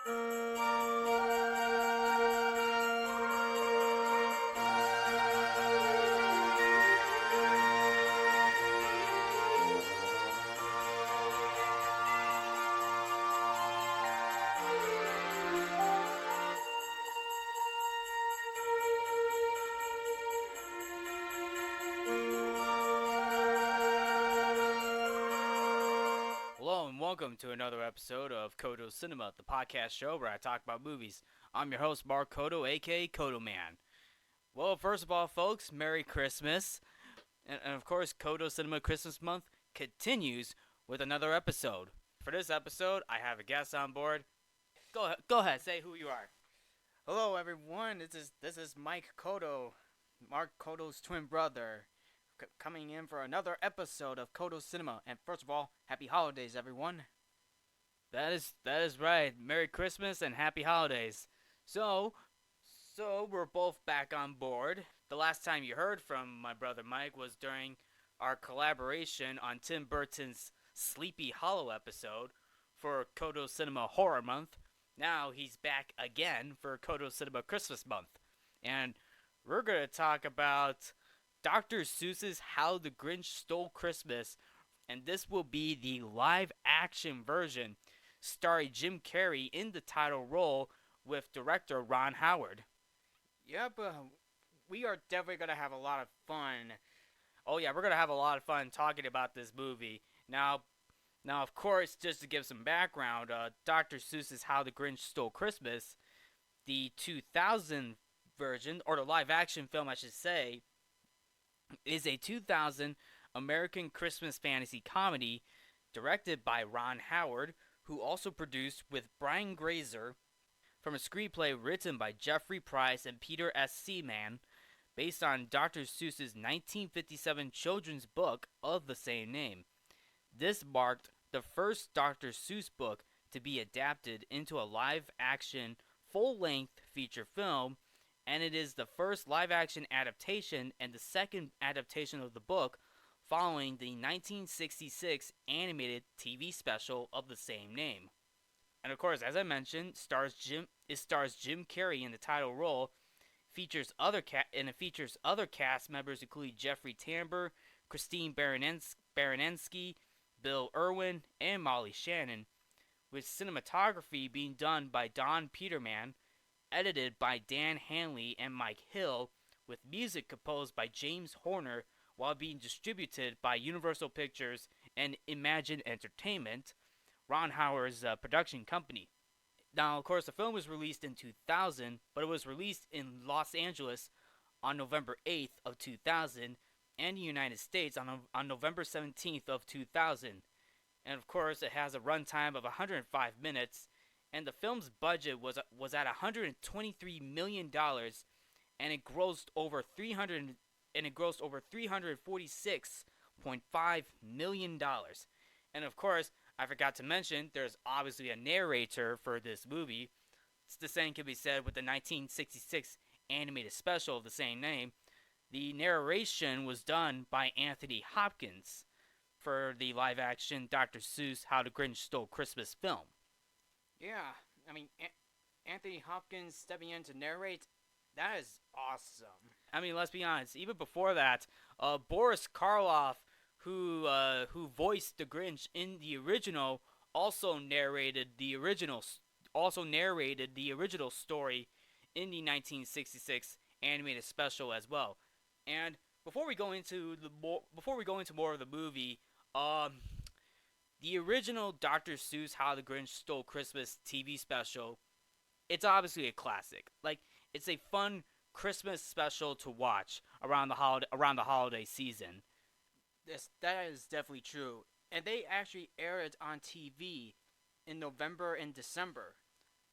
Hello and welcome to another episode of Codo Cinema, the podcast show where I talk about movies. I'm your host, Mark Codo, aka Codoman. Well, first of all, folks, Merry Christmas. And of course, Codo Cinema Christmas Month continues with another episode. For this episode, I have a guest on board. Go ahead, say who you are. Hello, everyone. This is Mike Codo, Mark Codo's twin brother, coming in for another episode of Codo Cinema. And first of all, happy holidays, everyone. That is right. Merry Christmas and Happy Holidays. So we're both back on board. The last time you heard from my brother Mike was during our collaboration on Tim Burton's Sleepy Hollow episode for Codo Cinema Horror Month. Now he's back again for Codo Cinema Christmas Month. And we're going to talk about Dr. Seuss's How the Grinch Stole Christmas. And this will be the live action version starring Jim Carrey in the title role with director Ron Howard. Yep, we are definitely going to have a lot of fun. Oh yeah, we're going to have a lot of fun talking about this movie. Now, of course, just to give some background, Dr. Seuss's How the Grinch Stole Christmas, the 2000 version, or the live-action film, I should say, is a 2000 American Christmas fantasy comedy directed by Ron Howard, who also produced with Brian Grazer, from a screenplay written by Jeffrey Price and Peter S. Seaman, based on Dr. Seuss's 1957 children's book of the same name. This marked the first Dr. Seuss book to be adapted into a live-action, full-length feature film, and it is the first live-action adaptation and the second adaptation of the book following the 1966 animated TV special of the same name. And of course, as I mentioned, it stars Jim Carrey in the title role. Features other cast members including Jeffrey Tambor, Christine Baranensky, Bill Irwin, and Molly Shannon, with cinematography being done by Don Peterman, edited by Dan Hanley and Mike Hill, with music composed by James Horner, while being distributed by Universal Pictures and Imagine Entertainment, Ron Howard's production company. Now, of course, the film was released in 2000, but it was released in Los Angeles on November 8th of 2000, and the United States on November 17th of 2000. And of course, it has a runtime of 105 minutes, and the film's budget was at $123 million, and it grossed over $346.5 million. And of course, I forgot to mention, there's obviously a narrator for this movie. The same can be said with the 1966 animated special of the same name. The narration was done by Anthony Hopkins for the live-action Dr. Seuss How the Grinch Stole Christmas film. Yeah, I mean, Anthony Hopkins stepping in to narrate, that is awesome. I mean, let's be honest, even before that, Boris Karloff, who voiced the Grinch in the original, also narrated the original story in the 1966 animated special as well. And before we go into more of the movie, the original Dr. Seuss How the Grinch Stole Christmas TV special, it's obviously a classic. Like, it's a fun Christmas special to watch around the holiday season. That is definitely true. And they actually aired it on TV in November and December.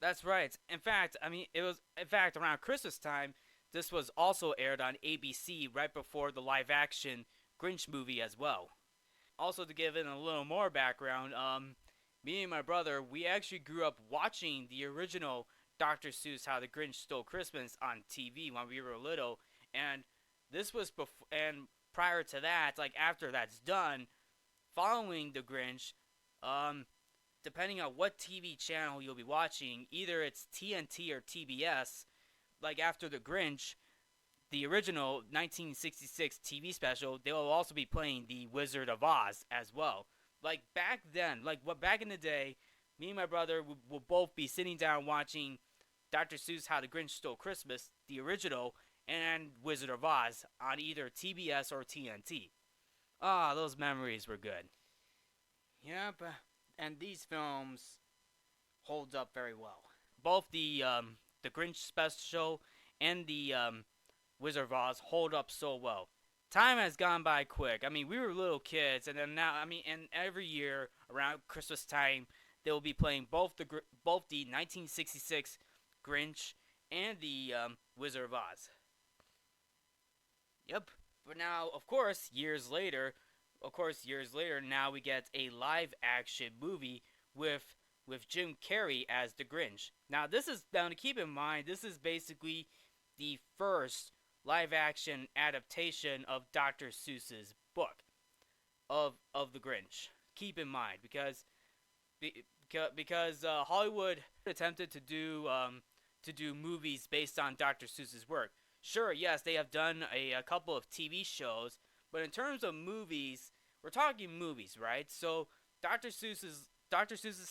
That's right. In fact, around Christmas time, this was also aired on ABC right before the live-action Grinch movie as well. Also, to give it a little more background, me and my brother, we actually grew up watching the original Dr. Seuss How the Grinch Stole Christmas on TV when we were little, and this was prior to that, like after that's done, following the Grinch, depending on what TV channel you'll be watching, either it's TNT or TBS, like after the Grinch, the original 1966 TV special, they will also be playing the Wizard of Oz as well. Like back then, back in the day, me and my brother will both be sitting down watching Dr. Seuss How the Grinch Stole Christmas, the original, and Wizard of Oz on either TBS or TNT. Ah, those memories were good. Yep, and these films hold up very well. Both the Grinch special and the Wizard of Oz hold up so well. Time has gone by quick. I mean, we were little kids, and then now, and every year around Christmas time, they will be playing both the 1966 Grinch and the Wizard of Oz. Yep. But now, of course, years later, now we get a live-action movie with Jim Carrey as the Grinch. Now, to keep in mind, this is basically the first live-action adaptation of Dr. Seuss's book of the Grinch. Keep in mind, because Hollywood attempted to do movies based on Dr. Seuss's work. Sure, yes, they have done a couple of TV shows, but in terms of movies, we're talking movies, right? So Dr. Seuss's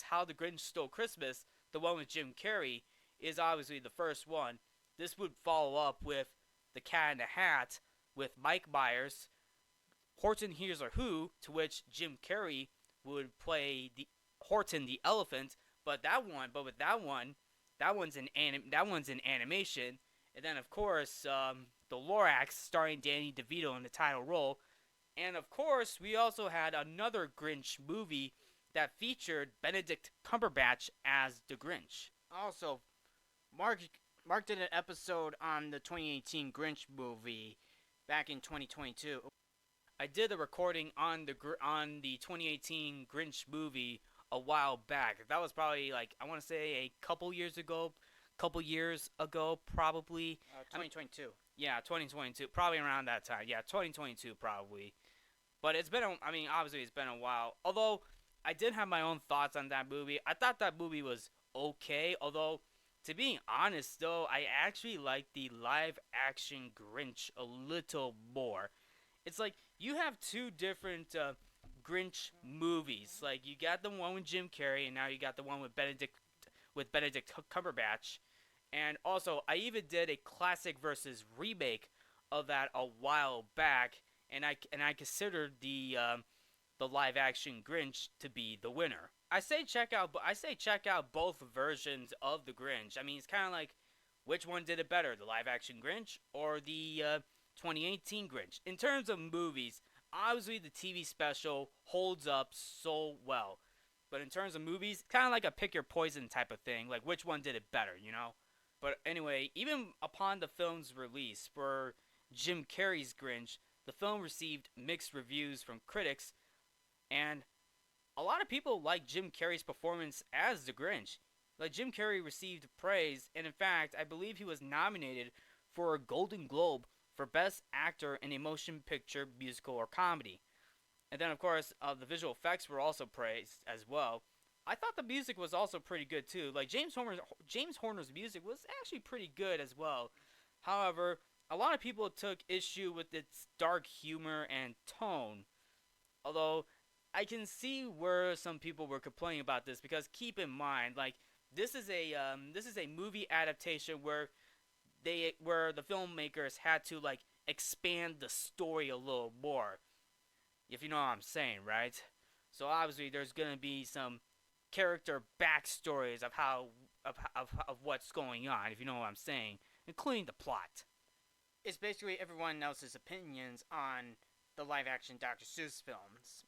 How the Grinch Stole Christmas, the one with Jim Carrey, is obviously the first one. This would follow up with The Cat in the Hat with Mike Myers, Horton Hears a Who, to which Jim Carrey would play the Horton the elephant, but that one's in animation. And then of course, the Lorax starring Danny DeVito in the title role. And of course, we also had another Grinch movie that featured Benedict Cumberbatch as the Grinch. Also, Mark did an episode on the 2018 Grinch movie back in 2022. I did a recording on the 2018 Grinch movie a while back. That was probably I want to say a couple years ago, probably. 2022. Yeah, 2022, probably around that time. Yeah, 2022 probably. But obviously it's been a while. Although I did have my own thoughts on that movie. I thought that movie was okay. Although, to be honest, though, I actually like the live-action Grinch a little more. It's like you have two different Grinch movies. Like you got the one with Jim Carrey, and now you got the one with Benedict Cumberbatch. And also, I even did a classic versus remake of that a while back, and I considered the live-action Grinch to be the winner. I say check out both versions of the Grinch. I mean, it's kind of like which one did it better, the live-action Grinch or the 2018 Grinch. In terms of movies, obviously the TV special holds up so well. But in terms of movies, kind of like a pick your poison type of thing. Like which one did it better, you know? But anyway, even upon the film's release for Jim Carrey's Grinch, the film received mixed reviews from critics, and a lot of people liked Jim Carrey's performance as the Grinch. Like Jim Carrey received praise, and in fact, I believe he was nominated for a Golden Globe for Best Actor in a Motion Picture, Musical, or Comedy. And then, of course, the visual effects were also praised as well. I thought the music was also pretty good too. Like James Horner's music was actually pretty good as well. However, a lot of people took issue with its dark humor and tone. Although I can see where some people were complaining about this, because keep in mind, like this is a movie adaptation where the filmmakers had to like expand the story a little more. If you know what I'm saying, right? So obviously there's gonna be some character backstories of what's going on, if you know what I'm saying, including the plot. It's basically everyone else's opinions on the live-action Dr. Seuss films,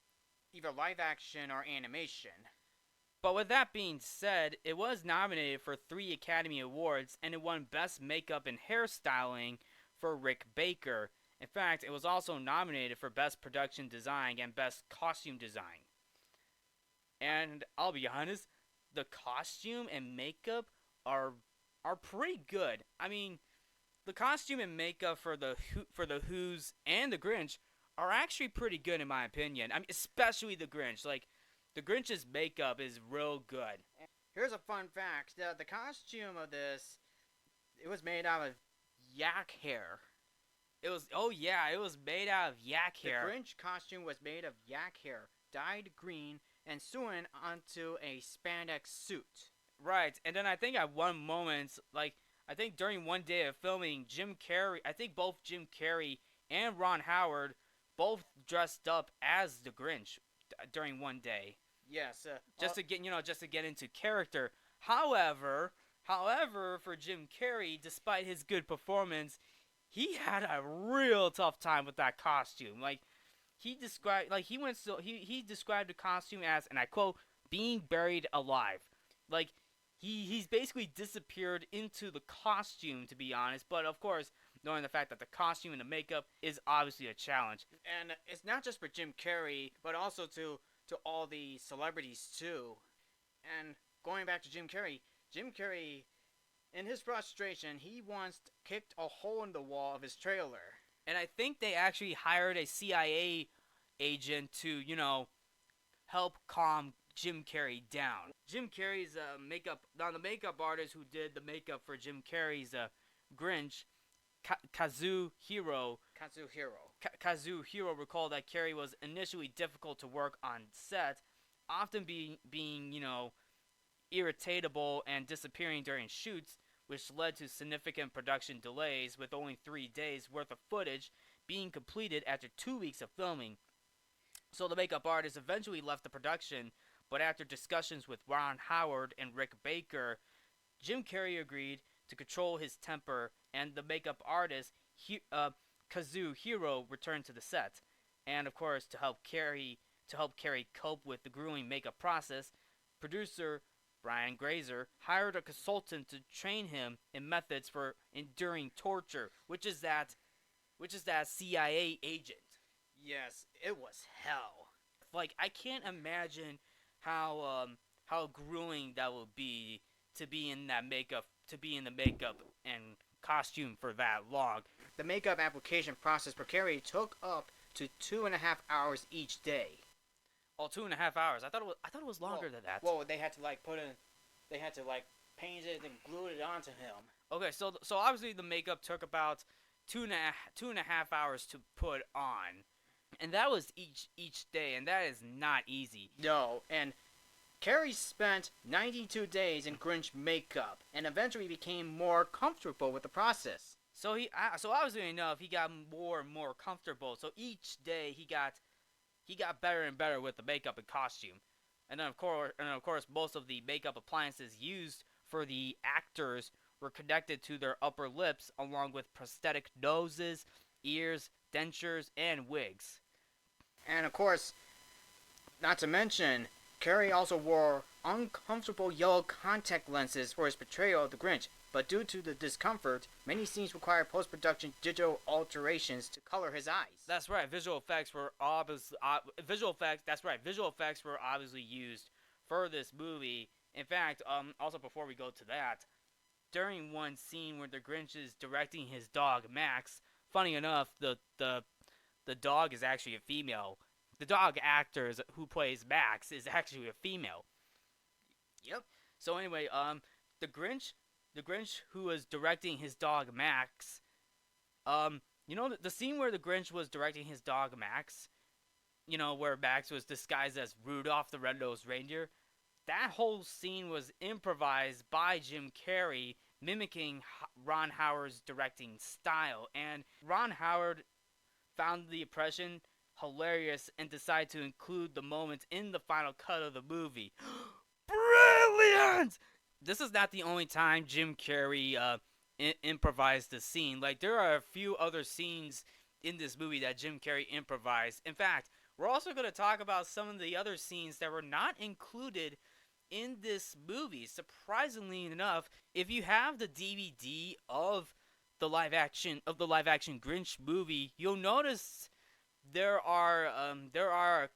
either live-action or animation. But with that being said, it was nominated for 3 Academy Awards, and it won Best Makeup and Hairstyling for Rick Baker. In fact, it was also nominated for Best Production Design and Best Costume Design. And I'll be honest, the costume and makeup are pretty good. I mean, the costume and makeup for the Who's and the Grinch are actually pretty good in my opinion. I mean, especially the Grinch. Like, The Grinch's makeup is real good. Here's a fun fact: the costume of this, it was made out of yak hair. It was made out of yak hair. The Grinch costume was made of yak hair, dyed green, and sewn onto a spandex suit. Right, and then I think at one moment, I think during one day of filming, I think both Jim Carrey and Ron Howard both dressed up as the Grinch during one day. Yes, just to get into character. However, for Jim Carrey, despite his good performance, he had a real tough time with that costume. He described the costume as, and I quote, being buried alive. He's basically disappeared into the costume, to be honest. But of course, knowing the fact that the costume and the makeup is obviously a challenge. And it's not just for Jim Carrey, but also to all the celebrities too. And going back to Jim Carrey, in his frustration, he once kicked a hole in the wall of his trailer. And I think they actually hired a CIA agent to, help calm Jim Carrey down. Jim Carrey's the makeup artist who did the makeup for Jim Carrey's Grinch, Kazuhiro recalled that Carrey was initially difficult to work on set, often being irritable and disappearing during shoots, which led to significant production delays, with only 3 days worth of footage being completed after 2 weeks of filming. So the makeup artist eventually left the production, but after discussions with Ron Howard and Rick Baker, Jim Carrey agreed to control his temper, and the makeup artist Kazuhiro returned to the set. And of course, to help Carrey cope with the grueling makeup process, producer Brian Grazer hired a consultant to train him in methods for enduring torture, which is that CIA agent. Yes, it was hell. I can't imagine how grueling that would be to be in the makeup and costume for that long. The makeup application process for Carrey took up to 2.5 hours each day. Oh, 2.5 hours. I thought it was longer than that. Well, they had to paint it and glue it onto him. Okay, so obviously the makeup took about two and a half hours to put on, and that was each day, and that is not easy. No, and Carrey spent 92 days in Grinch makeup, and eventually became more comfortable with the process. So obviously enough, he got more and more comfortable. So each day he got better and better with the makeup and costume. And then of course most of the makeup appliances used for the actors were connected to their upper lips, along with prosthetic noses, ears, dentures, and wigs. And of course, not to mention, Carrey also wore uncomfortable yellow contact lenses for his portrayal of the Grinch, but due to the discomfort, many scenes require post-production digital alterations to color his eyes. That's right. Visual effects were obviously used for this movie. In fact, also before we go to that, during one scene where the Grinch is directing his dog Max, funny enough, the dog is actually a female. The dog actor who plays Max is actually a female. Yep. So anyway, the Grinch who was directing his dog Max, the scene where the Grinch was directing his dog Max, where Max was disguised as Rudolph the Red-Nosed Reindeer, that whole scene was improvised by Jim Carrey, mimicking Ron Howard's directing style. And Ron Howard found the impression hilarious and decided to include the moment in the final cut of the movie. Brilliant! This is not the only time Jim Carrey improvised the scene. There are a few other scenes in this movie that Jim Carrey improvised. In fact, we're also going to talk about some of the other scenes that were not included in this movie. Surprisingly enough, if you have the DVD of the live action Grinch movie, you'll notice there are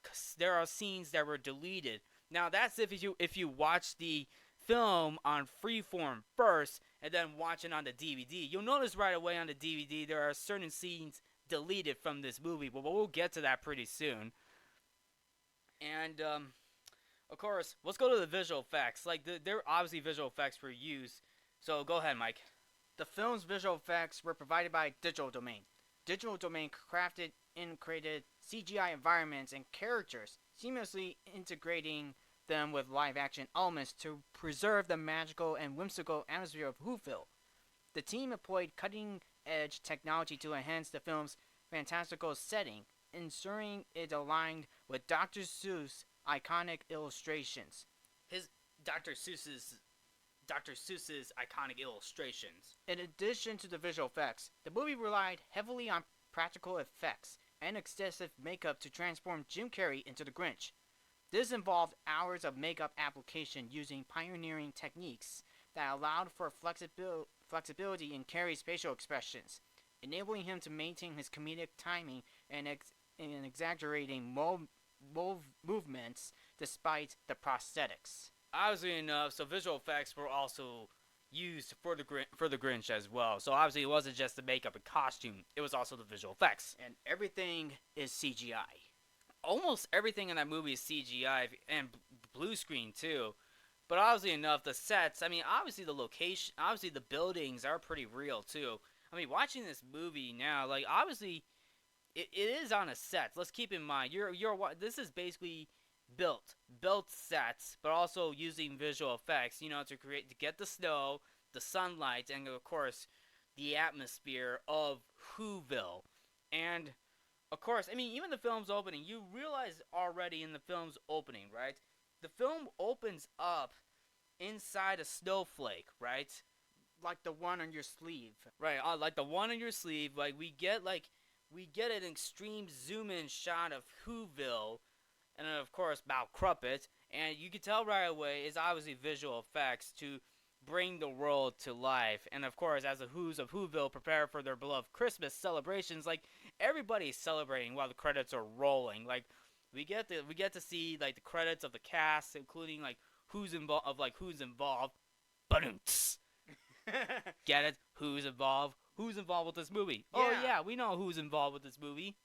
scenes that were deleted. Now that's if you watch the film on freeform first and then watch it on the DVD. You'll notice right away on the DVD there are certain scenes deleted from this movie, but we'll get to that pretty soon. And Of course, let's go to the visual effects. Like, there are obviously visual effects for use. So go ahead, Mike. The film's visual effects were provided by Digital Domain. Digital Domain crafted and created CGI environments and characters, seamlessly integrating them with live action elements to preserve the magical and whimsical atmosphere of Whoville. The team employed cutting edge technology to enhance the film's fantastical setting, ensuring it aligned with Dr. Seuss' iconic illustrations. His Dr. Seuss's iconic illustrations. In addition to the visual effects, the movie relied heavily on practical effects and excessive makeup to transform Jim Carrey into the Grinch. This involved hours of makeup application using pioneering techniques that allowed for flexibility in Carrey's facial expressions, enabling him to maintain his comedic timing and exaggerating movements despite the prosthetics. Obviously enough, so visual effects were also used for the Grinch as well. So obviously it wasn't just the makeup and costume; it was also the visual effects. And everything is CGI. Almost everything in that movie is CGI and blue screen too. But obviously enough, the sets. I mean, obviously the location, obviously the buildings are pretty real too. I mean, watching this movie now, like obviously, it is on a set. Let's keep in mind, this is basically built sets, but also using visual effects. You know, to get the snow, the sunlight, and of course, the atmosphere of Whoville. And of course, I mean, even the film's opening, you realize already in the film's opening, right? The film opens up inside a snowflake, right? Like the one on your sleeve. Right, like the one on your sleeve. We get an extreme zoom in shot of Whoville, and then of course Mal Crumpet, and you can tell right away it's obviously visual effects to bring the world to life. And of course, as the Who's of Whoville prepare for their beloved Christmas celebrations, like everybody's celebrating while the credits are rolling. Like we get to see like the credits of the cast, including like who's involved. Ba-dum-ts. Get it? Who's involved? Who's involved with this movie? Yeah. Oh yeah, we know who's involved with this movie.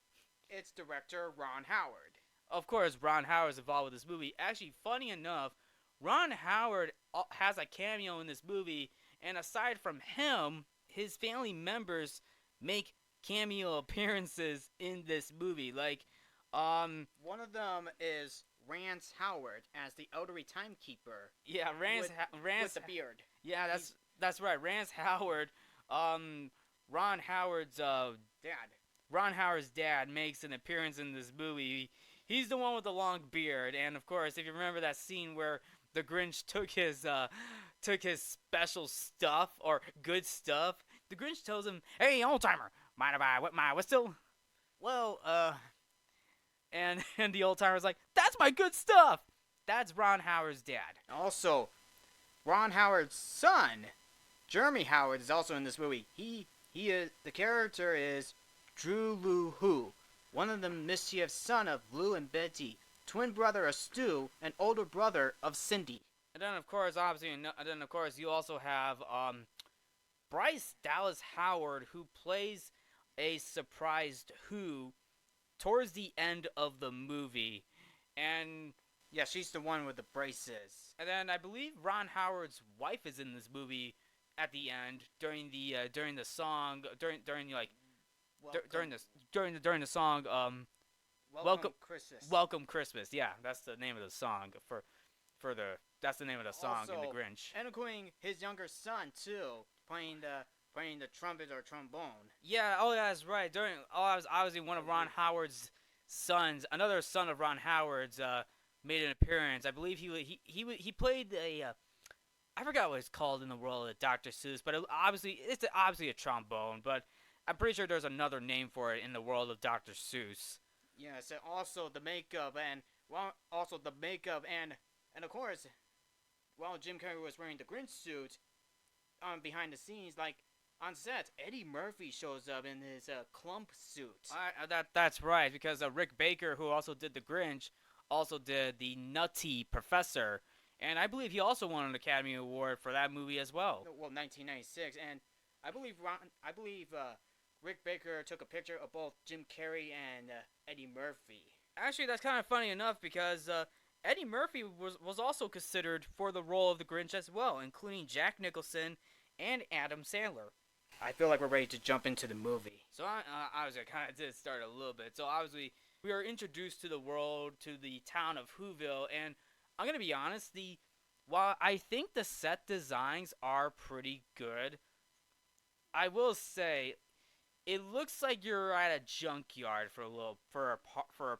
It's director Ron Howard. Of course, Ron Howard's involved with this movie. Actually, funny enough, Ron Howard has a cameo in this movie, and aside from him, his family members make cameo appearances in this movie. Like, one of them is Rance Howard as the elderly timekeeper. Yeah, Rance with the beard. Yeah, that's right. Rance Howard, Ron Howard's dad. Ron Howard's dad makes an appearance in this movie. He's the one with the long beard, and of course, if you remember that scene where the Grinch took his special stuff or good stuff, the Grinch tells him, "Hey, old timer, mind if I whip my whistle?" Well, and the old timer's like, "That's my good stuff." That's Ron Howard's dad. Also, Ron Howard's son, Jeremy Howard, is also in this movie. The character is Drew Lou Who, one of the mischievous son of Lou and Betty, twin brother of Stu, and older brother of Cindy. And then, of course, you also have Bryce Dallas Howard, who plays a surprised Who towards the end of the movie. And yeah, she's the one with the braces. And then I believe Ron Howard's wife is in this movie at the end during the song during the song Welcome Christmas. Yeah, that's the name of the song that's the name of the song also, in the Grinch. And including his younger son too, playing the trumpet or trombone. Yeah, that's right. Obviously one of Ron Howard's sons, another son of Ron Howard's, made an appearance. I believe he played I forgot what it's called in the world of Dr. Seuss, but it's obviously a trombone, but I'm pretty sure there's another name for it in the world of Dr. Seuss. Yes, and also the makeup and of course, while Jim Carrey was wearing the Grinch suit, behind the scenes, like on set, Eddie Murphy shows up in his clump suit. That's right, because Rick Baker, who also did the Grinch, also did the Nutty Professor, and I believe he also won an Academy Award for that movie as well. Well, 1996, and I believe Rick Baker took a picture of both Jim Carrey and Eddie Murphy. Actually, that's kind of funny enough because Eddie Murphy was also considered for the role of the Grinch as well, including Jack Nicholson and Adam Sandler. I feel like we're ready to jump into the movie. So I was kind of did start a little bit. So obviously we are introduced to the world, to the town of Whoville, and I'm gonna be honest. While I think the set designs are pretty good, I will say it looks like you're at a junkyard for a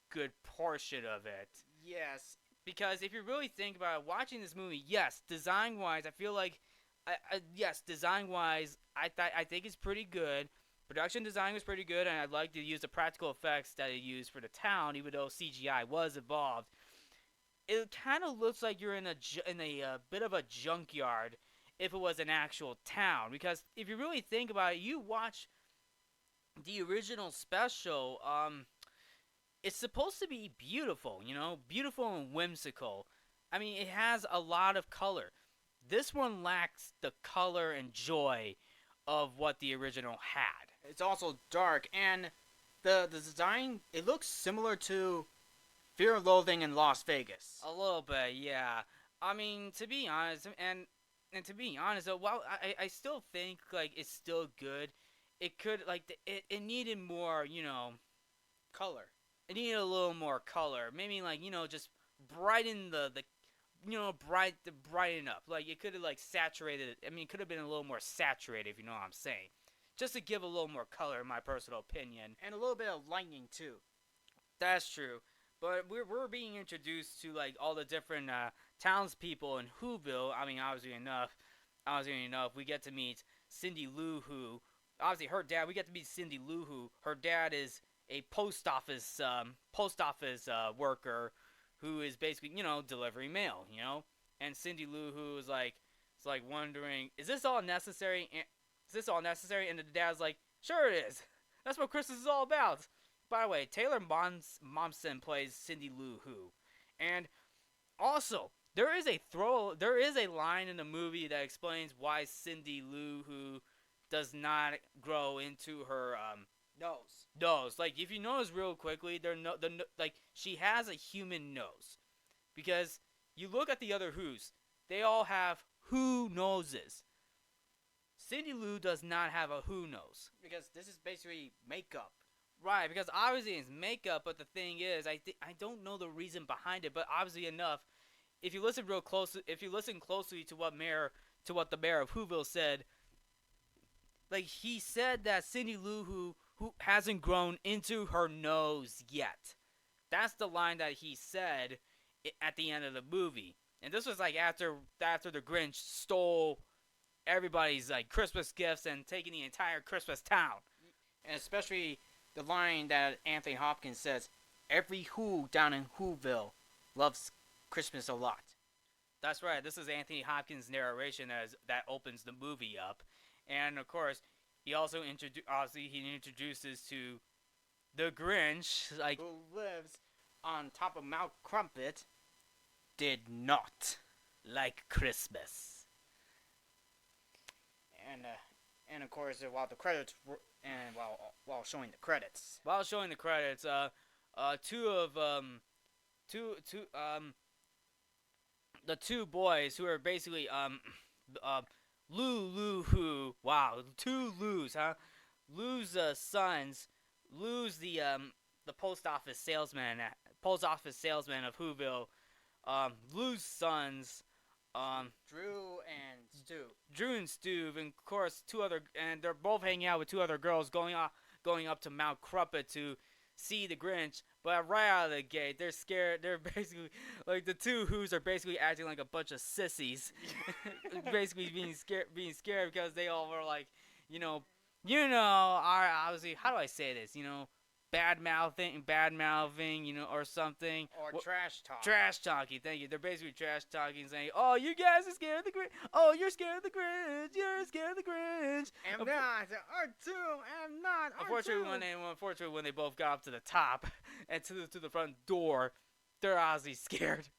good portion of it. Yes. Because if you really think about it, watching this movie, yes, design wise, I feel like, yes, design wise, I think it's pretty good. Production design was pretty good, and I'd like to use the practical effects that it used for the town, even though CGI was involved. It kind of looks like you're in a bit of a junkyard if it was an actual town. Because if you really think about it, you watch the original special. It's supposed to be beautiful, beautiful and whimsical. I mean, it has a lot of color. This one lacks the color and joy of what the original had. It's also dark, and the design, it looks similar to Fear of Loathing in Las Vegas. A little bit, yeah. I mean, to be honest, and to be honest, though, while I still think like it's still good, it could it needed more, Color. It needed a little more color. Maybe just brighten brighten up. Like it could have saturated it. I mean, it could have been a little more saturated, if you know what I'm saying. Just to give a little more color, in my personal opinion. And a little bit of lightning too. That's true. But we're being introduced to all the different townspeople in Whoville. I mean, obviously enough, we get to meet Cindy Lou Who. Obviously, her dad. We get to meet Cindy Lou Who. Her dad is a post office worker who is basically delivering mail. And Cindy Lou Who is wondering, is this all necessary? And the dad's like, sure it is. That's what Christmas is all about. By the way, Taylor Momsen plays Cindy Lou Who. And also, there is a line in the movie that explains why Cindy Lou Who does not grow into her nose. Like if you notice real quickly, she has a human nose. Because you look at the other Who's, they all have Who noses. Cindy Lou does not have a Who nose. Because this is basically makeup. Right, because obviously it's makeup, but the thing is, I don't know the reason behind it, but obviously enough, if you listen closely to what the mayor of Whoville said, he said that Cindy Lou Who hasn't grown into her nose yet. That's the line that he said at the end of the movie. And this was after the Grinch stole everybody's Christmas gifts and taking the entire Christmas town. And especially the line that Anthony Hopkins says, every Who down in Whoville loves Christmas a lot. That's right. This is Anthony Hopkins' narration that opens the movie up. And of course, he also introduces to the Grinch, who lives on top of Mount Crumpet, did not like Christmas. And of course, while the credits were, and while showing the credits, the two boys who are basically Lou Who, wow, two Lou's, huh? Lou's sons, Lou's the post office salesman of Whoville. Lou's sons, Drew and Stu, and of course and they're both hanging out with two other girls going up to Mount Crumpet to see the Grinch. But right out of the gate, they're scared. They're basically the two Who's are basically acting like a bunch of sissies, basically being scared because they all were obviously, how do I say this? Bad mouthing, or something. Or trash talk. Trash talking, thank you. They're basically trash talking, saying, "Oh, you guys are scared of the Grinch. Oh, you're scared of the Grinch. You're scared of the Grinch." I'm not R2. I'm not R2. Unfortunately, when they both got up to the top and to the front door, they're obviously scared.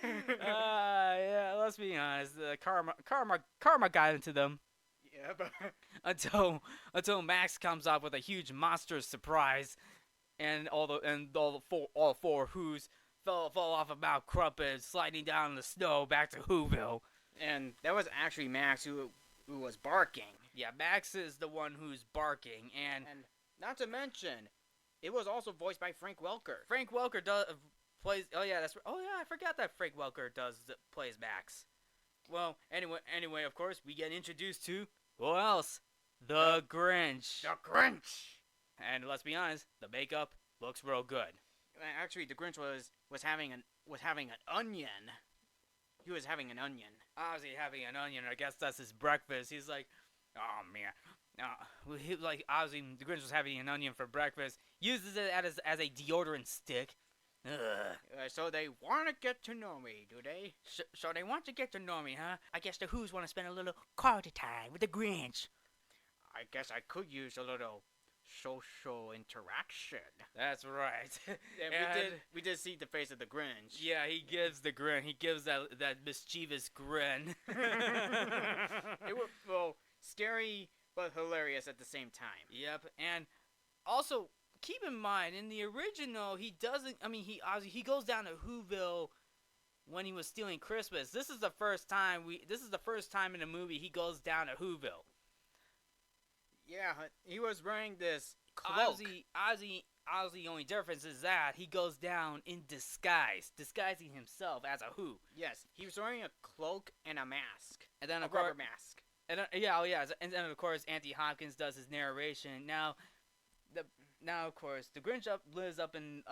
Yeah. Let's be honest. Karma got into them. Yeah, but until Max comes up with a huge monster surprise, and all four Who's fell off of Mount Crumpet, sliding down in the snow back to Whoville. And that was actually Max who was barking. Yeah, Max is the one who's barking, and not to mention, it was also voiced by Frank Welker. Frank Welker plays. Oh yeah, I forgot that Frank Welker plays Max. Well, anyway, of course, we get introduced to who else? The Grinch. The Grinch. And let's be honest, the makeup looks real good. Actually, the Grinch was having an onion. He was having an onion. Obviously having an onion. I guess that's his breakfast. He's like, oh man. Obviously the Grinch was having an onion for breakfast. Uses it as a deodorant stick. So they want to get to know me, do they? So they want to get to know me, huh? I guess the Who's want to spend a little quality time with the Grinch. I guess I could use a little social interaction. That's right. And we did see the face of the Grinch. Yeah, he gives the grin. He gives that mischievous grin. It was scary but hilarious at the same time. Yep, and also keep in mind in the original he doesn't. I mean, he goes down to Whoville when he was stealing Christmas. This is the first time in the movie he goes down to Whoville. Yeah, he was wearing this cloak. Ozzy, the only difference is that he goes down in disguising himself as a Who. Yes, he was wearing a cloak and a mask. And then a rubber mask. And then of course Anthony Hopkins does his narration. Now of course the Grinch lives up in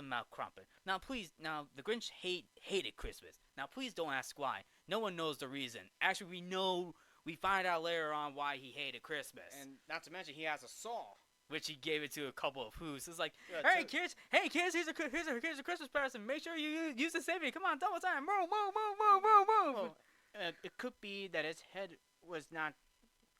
Mount Crumpet. Now the Grinch hated Christmas. Now please don't ask why. No one knows the reason. Actually, we find out later on why he hated Christmas. And not to mention, he has a saw. Which he gave it to a couple of Who's. It's like, hey kids, here's a Christmas present. Make sure you use the saving. Come on, double time. Move. It could be that his head was not.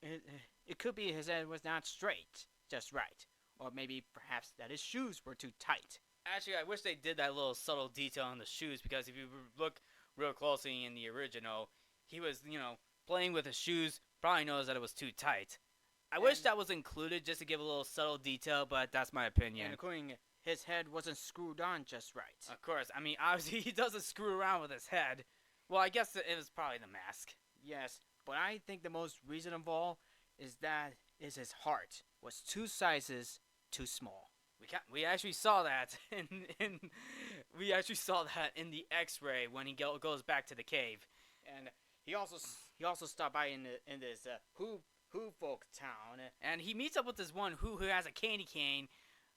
It could be his head was not straight, just right, or maybe perhaps that his shoes were too tight. Actually, I wish they did that little subtle detail on the shoes, because if you look real closely in the original, he was playing with his shoes. Probably knows that it was too tight. I wish that was included just to give a little subtle detail, but that's my opinion. And including his head wasn't screwed on just right. Of course. I mean, obviously he doesn't screw around with his head. Well, I guess it was probably the mask. Yes, but I think the most reason of all is his heart was 2 sizes too small. We actually saw that in the X-ray when he goes back to the cave. And he also stopped by in this Who folk town, and he meets up with this one who has a candy cane,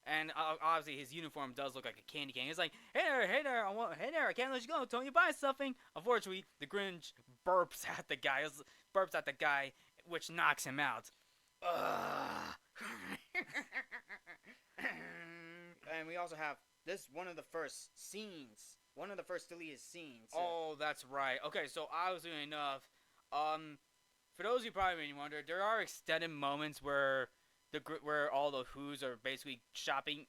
and obviously his uniform does look like a candy cane. He's like, hey there, I can't let you go until you buy something. Unfortunately, the Grinch burps at the guy, which knocks him out. And we also have one of the first deleted scenes. Oh, that's right. Okay, so obviously enough, for those of you probably may wonder, there are extended moments where all the Who's are basically shopping,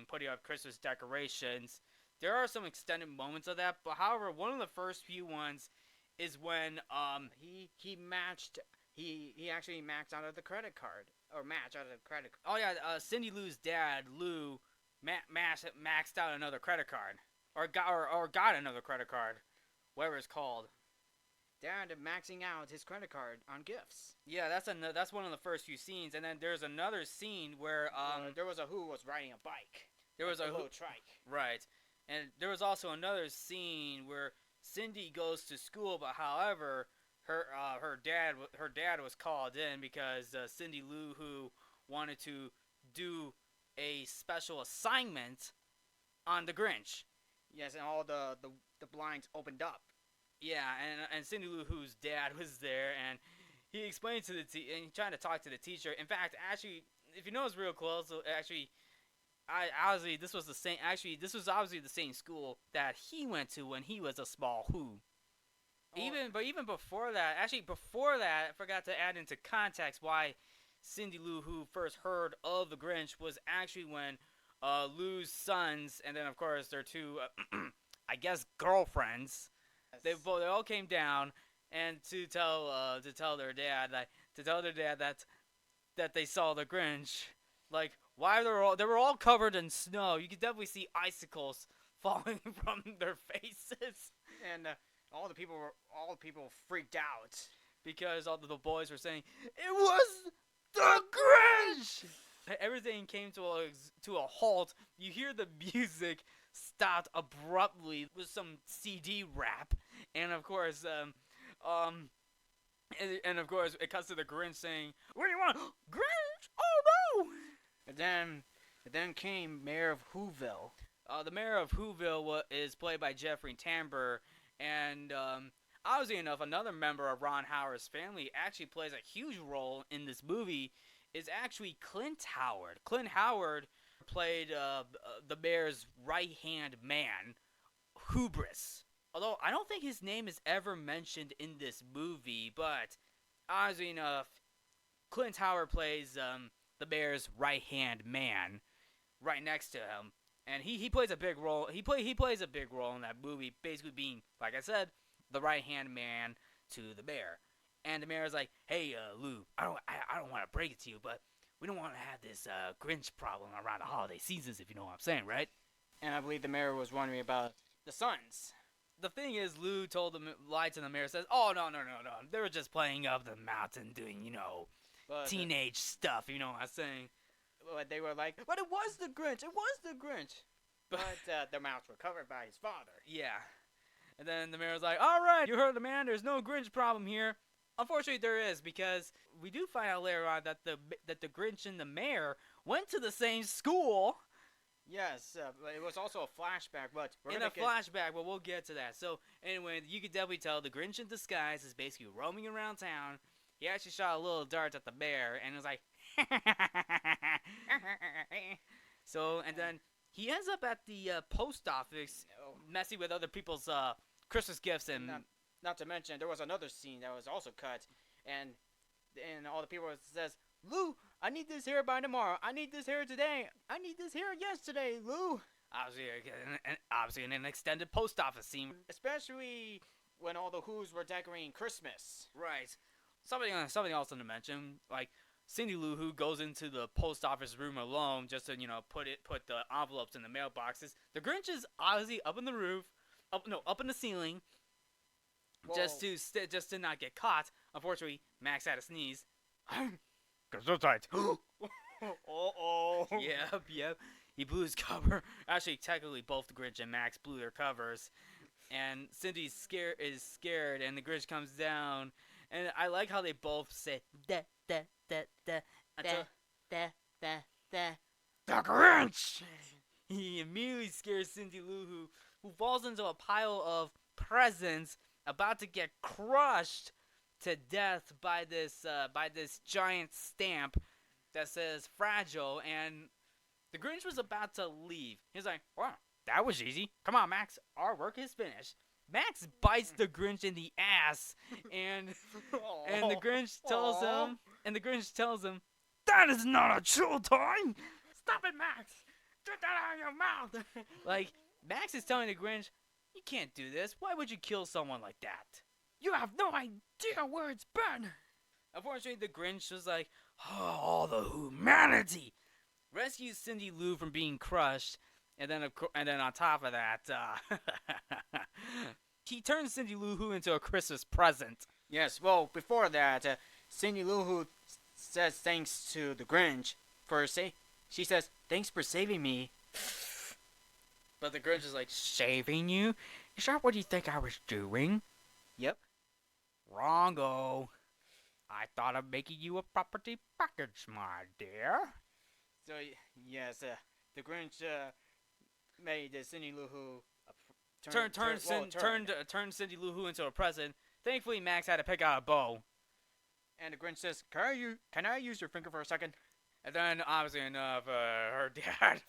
putting up Christmas decorations. There are some extended moments of that, but however, one of the first few ones is when he actually maxed out of the credit card. Oh yeah, Cindy Lou's dad, Lou, maxed out another credit card, or got another credit card, whatever it's called. Dad maxing out his credit card on gifts. Yeah, that's one of the first few scenes, and then there's another scene where there was a Who was riding a bike. There was a little trike. Right, and there was also another scene where Cindy goes to school, but however, her dad was called in because Cindy Lou Who wanted to do a special assignment on the Grinch. Yes, and all the blinds opened up. Yeah, and Cindy Lou Who's dad was there, and he explained to and he trying to talk to the teacher. In fact, actually, if you notice real close, actually, this was obviously the same school that he went to when he was a small Who. Oh. Even before that, I forgot to add into context why Cindy Lou Who first heard of the Grinch was actually when Lou's sons, and then of course their two, I guess, girlfriends. They all came down and to tell their dad that they saw the Grinch. Like, Why they were all covered in snow. You could definitely see icicles falling from their faces. And all the people freaked out. Because all the boys were saying, "It was the Grinch!" Everything came to a halt. You hear the music stopped abruptly with some CD rap, and of course, and of course, it cuts to the Grinch saying, "What do you want, Grinch? Oh no!" And then came Mayor of Whoville. The mayor of Whoville is played by Jeffrey Tambor, and oddly enough, another member of Ron Howard's family actually plays a huge role in this movie. Is actually Clint Howard. Clint Howard played the mayor's right-hand man, Hubris. Although I don't think his name is ever mentioned in this movie, but oddly enough, Clint Howard plays the mayor's right-hand man right next to him. And he plays a big role. He plays a big role in that movie, basically being, like I said, the right hand man to the mayor. And the mayor's like, "Hey, Lou, I don't want to break it to you, but we don't want to have this Grinch problem around the holiday seasons, if you know what I'm saying, right?" And I believe the mayor was wondering about the sons. The thing is, Lou lied to the mayor, says, "Oh no, they were just playing up the mountain, doing teenage stuff, you know what I'm saying." But they were like, "But it was the Grinch. It was the Grinch." But their mouths were covered by his father. Yeah. And then the mayor's like, "All right, you heard the man. There's no Grinch problem here." Unfortunately, there is, because we do find out later on that the Grinch and the mayor went to the same school. Yes, it was also a flashback, but flashback, but we'll get to that. So anyway, you could definitely tell the Grinch in disguise is basically roaming around town. He actually shot a little dart at the mayor, and it was like, so, and then he ends up at the post office, messing with other people's Christmas gifts, and not to mention there was another scene that was also cut, and all the people says, "Lou, I need this here by tomorrow. I need this here today. I need this here yesterday, Lou." Obviously in an extended post office scene, especially when all the Who's were decorating Christmas. Right. Something else to mention, like Cindy Lou Who goes into the post office room alone just to put the envelopes in the mailboxes. The Grinch is obviously up in the roof, up in the ceiling, just to not get caught. Unfortunately, Max had a sneeze. Gesundheit. Oh. Yep. He blew his cover. Actually, technically, both the Grinch and Max blew their covers, and Cindy is scared, and the Grinch comes down. And I like how they both say da. The Grinch. He immediately scares Cindy Lou who falls into a pile of presents, about to get crushed to death by this giant stamp that says fragile. And the Grinch was about to leave. He's like, "Wow, that was easy. Come on, Max, our work is finished." Max bites the Grinch in the ass, and the Grinch tells him, "That is not a chill time. Stop it, Max. Get that out of your mouth." Like, Max is telling the Grinch, "You can't do this. Why would you kill someone like that? You have no idea where it's been." Unfortunately, the Grinch was like, "Oh, all the humanity," rescues Cindy Lou from being crushed. And then on top of that, he turns Cindy Lou Who into a Christmas present. Yes, well, before that, Cindy Lou Who says thanks to the Grinch she says, "Thanks for saving me." But the Grinch is like, "Saving you? Is that what you think I was doing?" Yep. Wrongo. I thought of making you a property package, my dear. So, yes, the Grinch made Cindy Lou Who turned Cindy Lou Who into a present. Thankfully, Max had to pick out a bow. And the Grinch says, "Can I use your finger for a second?" And then, obviously enough, her dad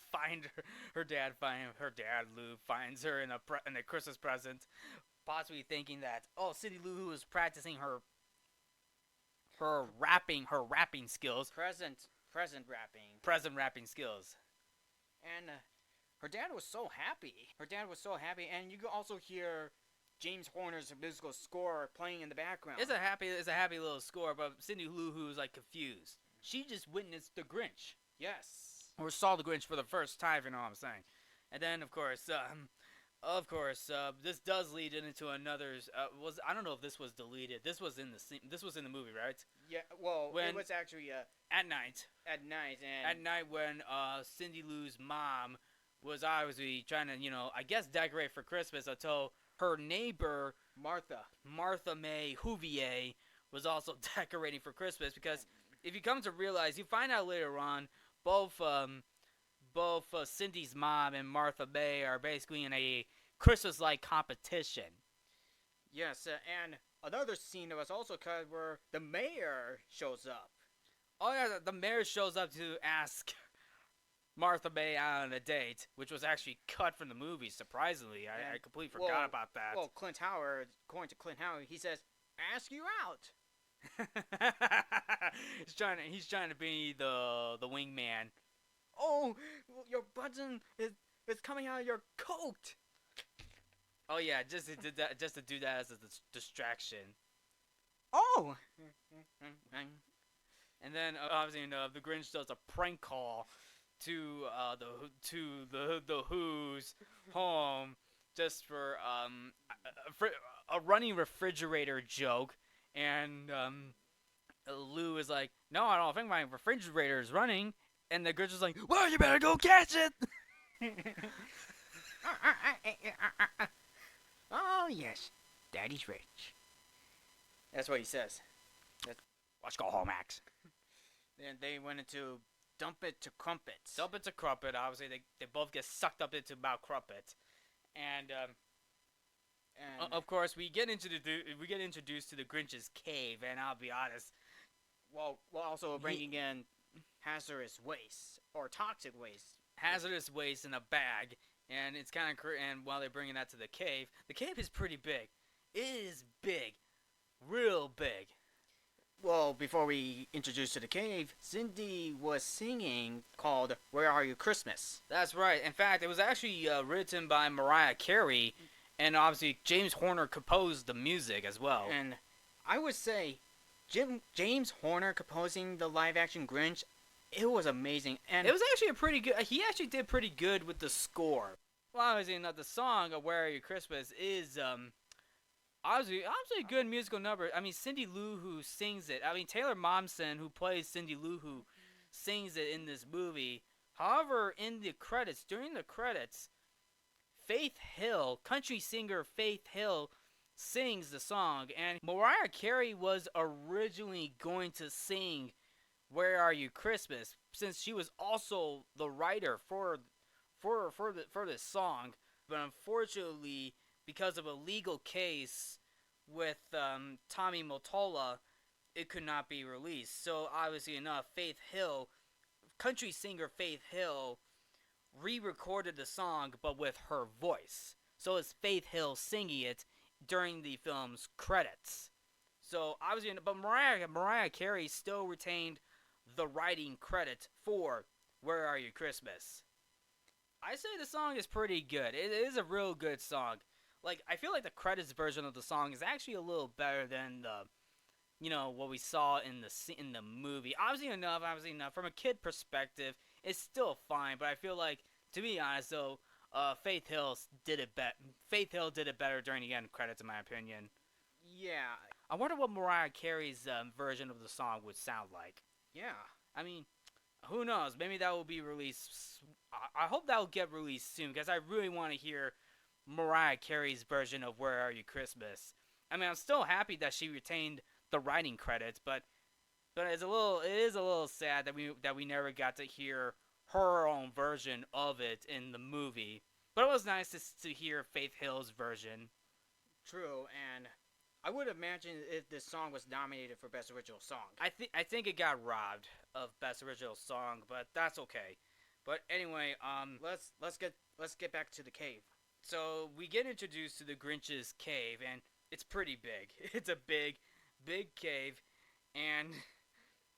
Lou finds her in a Christmas present, possibly thinking that Cindy Lou Who is practicing her rapping skills. Present rapping skills. And her dad was so happy. And you can also hear James Horner's musical score playing in the background. It's a happy little score, but Cindy Lou Who is like confused. She just witnessed the Grinch. Yes. or saw the Grinch for the first time, if you know what I'm saying. And then, this does lead into another. I don't know if this was deleted. This was in the scene. This was in the movie, right? Yeah. Well, it was actually at night. At night, and at night when Cindy Lou's mom was obviously trying to, I guess decorate for Christmas until her neighbor Martha May Whoville was also decorating for Christmas, because if you come to realize, you find out later on, both Cindy's mom and Martha May are basically in a Christmas-like competition. Yes, and another scene that was also cut where the mayor shows up. Oh yeah, the mayor shows up to ask Martha May out on a date, which was actually cut from the movie, surprisingly. I completely forgot about that. Well, according to Clint Howard, he says, ask you out. he's trying to be the wingman. Oh, your button is coming out of your coat. Oh yeah, just to do that as a distraction. Oh. And then obviously the Grinch does a prank call to the Who's home, just for a running refrigerator joke, and Lou is like, no, I don't think my refrigerator is running, and the Grinch is like, well, you better go catch it. Oh yes, Daddy's rich. That's what he says. Let's go home, Max. Then they went into dump it to crumpets. Dump it to crumpet. Obviously, they both get sucked up into Mount Crumpet, and of course we get introduced to the Grinch's cave. And I'll be honest, while also bringing in hazardous waste or toxic waste. Hazardous waste in a bag, and it's kind of and while they're bringing that to the cave is pretty big. It is big, real big. Well, before we introduce to the cave, Cindy was singing called "Where Are You Christmas?" That's right. In fact, it was actually written by Mariah Carey, and obviously James Horner composed the music as well. And I would say, James Horner composing the live-action Grinch, it was amazing. And it was actually a pretty good. He actually did pretty good with the score. Well, obviously, the song of "Where Are You Christmas" is obviously a good musical number. I mean, Cindy Lou Who sings it. I mean, Taylor Momsen, who plays Cindy Lou Who, sings it in this movie. However, during the credits, country singer Faith Hill, sings the song, and Mariah Carey was originally going to sing "Where Are You Christmas," since she was also the writer for this song, but unfortunately, because of a legal case with Tommy Mottola, it could not be released. So obviously enough, country singer Faith Hill, re-recorded the song, but with her voice. So it's Faith Hill singing it during the film's credits. So obviously, but Mariah Carey still retained the writing credit for "Where Are You Christmas." I say the song is pretty good. It is a real good song. Like, I feel like the credits version of the song is actually a little better than what we saw in the movie. Obviously enough. From a kid perspective, it's still fine. But I feel like, to be honest, though, Faith Hill did it better during the end credits, in my opinion. Yeah. I wonder what Mariah Carey's version of the song would sound like. Yeah. I mean, who knows? Maybe that will be released. I hope that will get released soon, because I really want to hear Mariah Carey's version of "Where Are You Christmas." I mean, I'm still happy that she retained the writing credits, but it is a little sad that we never got to hear her own version of it in the movie. But it was nice to hear Faith Hill's version. True, and I would imagine if this song was nominated for Best Original Song. I think it got robbed of Best Original Song, but that's okay. But anyway, let's get back to the cave. So we get introduced to the Grinch's cave, and it's pretty big. It's a big cave, and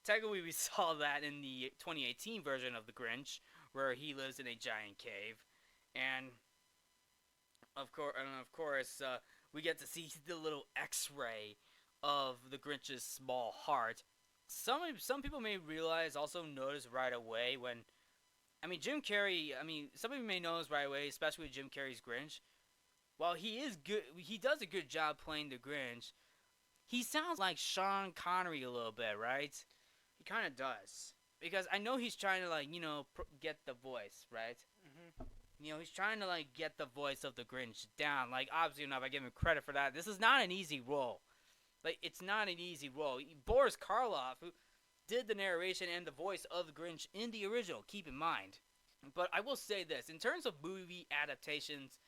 technically we saw that in the 2018 version of the Grinch, where he lives in a giant cave, and of course, we get to see the little X-ray of the Grinch's small heart. Some people may notice right away I mean, Jim Carrey. I mean, some of you may know this right away, especially with Jim Carrey's Grinch. While he is good, he does a good job playing the Grinch. He sounds like Sean Connery a little bit, right? He kind of does. Because I know he's trying to get the voice, right? Mm-hmm. He's trying to get the voice of the Grinch down. Like, obviously enough, I give him credit for that. This is not an easy role. Like, it's not an easy role. Boris Karloff, who did the narration and the voice of the Grinch in the original, keep in mind. But I will say this, in terms of movie adaptations,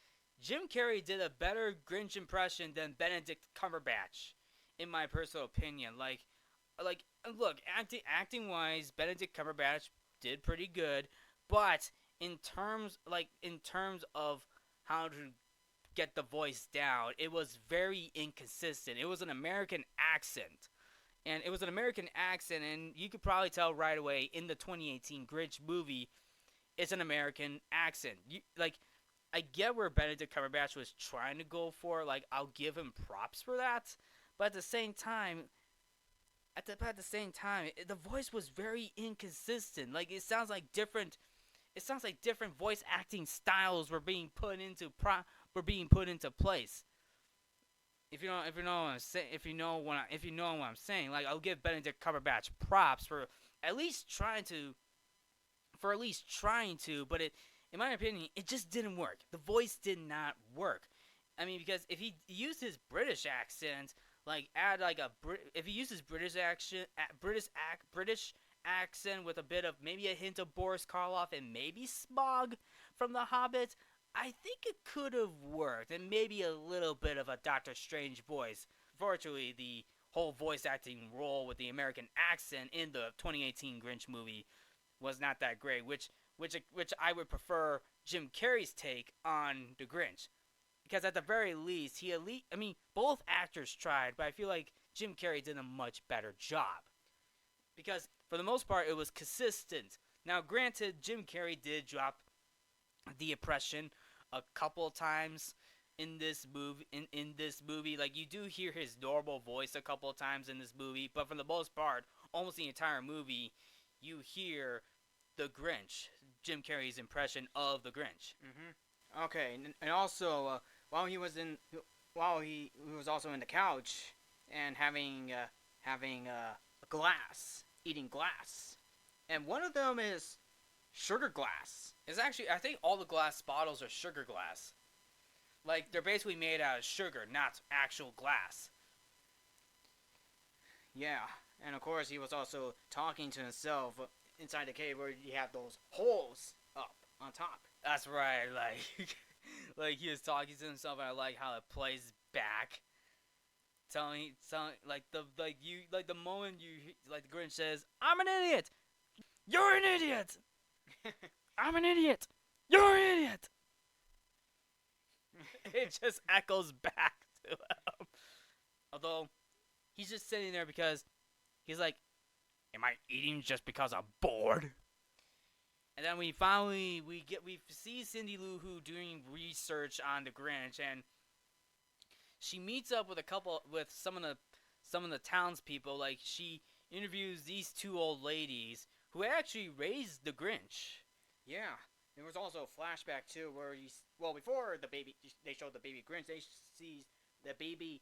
Jim Carrey did a better Grinch impression than Benedict Cumberbatch, in my personal opinion. Look, acting wise, Benedict Cumberbatch did pretty good, but in terms of how to get the voice down, it was very inconsistent. It was an American accent. And you could probably tell right away in the 2018 Grinch movie, it's an American accent. I get where Benedict Cumberbatch was trying to go for. Like, I'll give him props for that. But at the same time, the voice was very inconsistent. Like, it sounds like different voice acting styles were being put into place. If you know what I'm saying, like, I'll give Benedict Cumberbatch props for at least trying to, but in my opinion, it just didn't work. The voice did not work. I mean, because if he used his British accent, if he uses British accent with a bit of maybe a hint of Boris Karloff and maybe Smaug from The Hobbit, I think it could have worked, and maybe a little bit of a Doctor Strange voice. Fortunately, the whole voice acting role with the American accent in the 2018 Grinch movie was not that great, which I would prefer Jim Carrey's take on the Grinch. Because at the very least, both actors tried, but I feel like Jim Carrey did a much better job. Because for the most part, it was consistent. Now, granted, Jim Carrey did drop the impression a couple times in this movie. Like, you do hear his normal voice a couple of times in this movie, but for the most part, almost the entire movie, you hear the Grinch, Jim Carrey's impression of the Grinch. Mm-hmm. Okay, and also while he was also in the couch and having a glass, eating glass, and one of them is sugar glass. It's actually, I think all the glass bottles are sugar glass. Like, they're basically made out of sugar, not actual glass. Yeah, and of course he was also talking to himself inside the cave where you have those holes up on top. That's right, like he was talking to himself, and I like how it plays back. Telling the moment the Grinch says, "I'm an idiot! You're an idiot! I'm an idiot! You're an idiot!" It just echoes back to him. Although, he's just sitting there because he's like, am I eating just because I'm bored? And then we see Cindy Lou Who doing research on the Grinch, and she meets up with some of the townspeople. Like, she interviews these two old ladies who actually raised the Grinch. Yeah, there was also a flashback too where before they showed the baby Grinch, they see the baby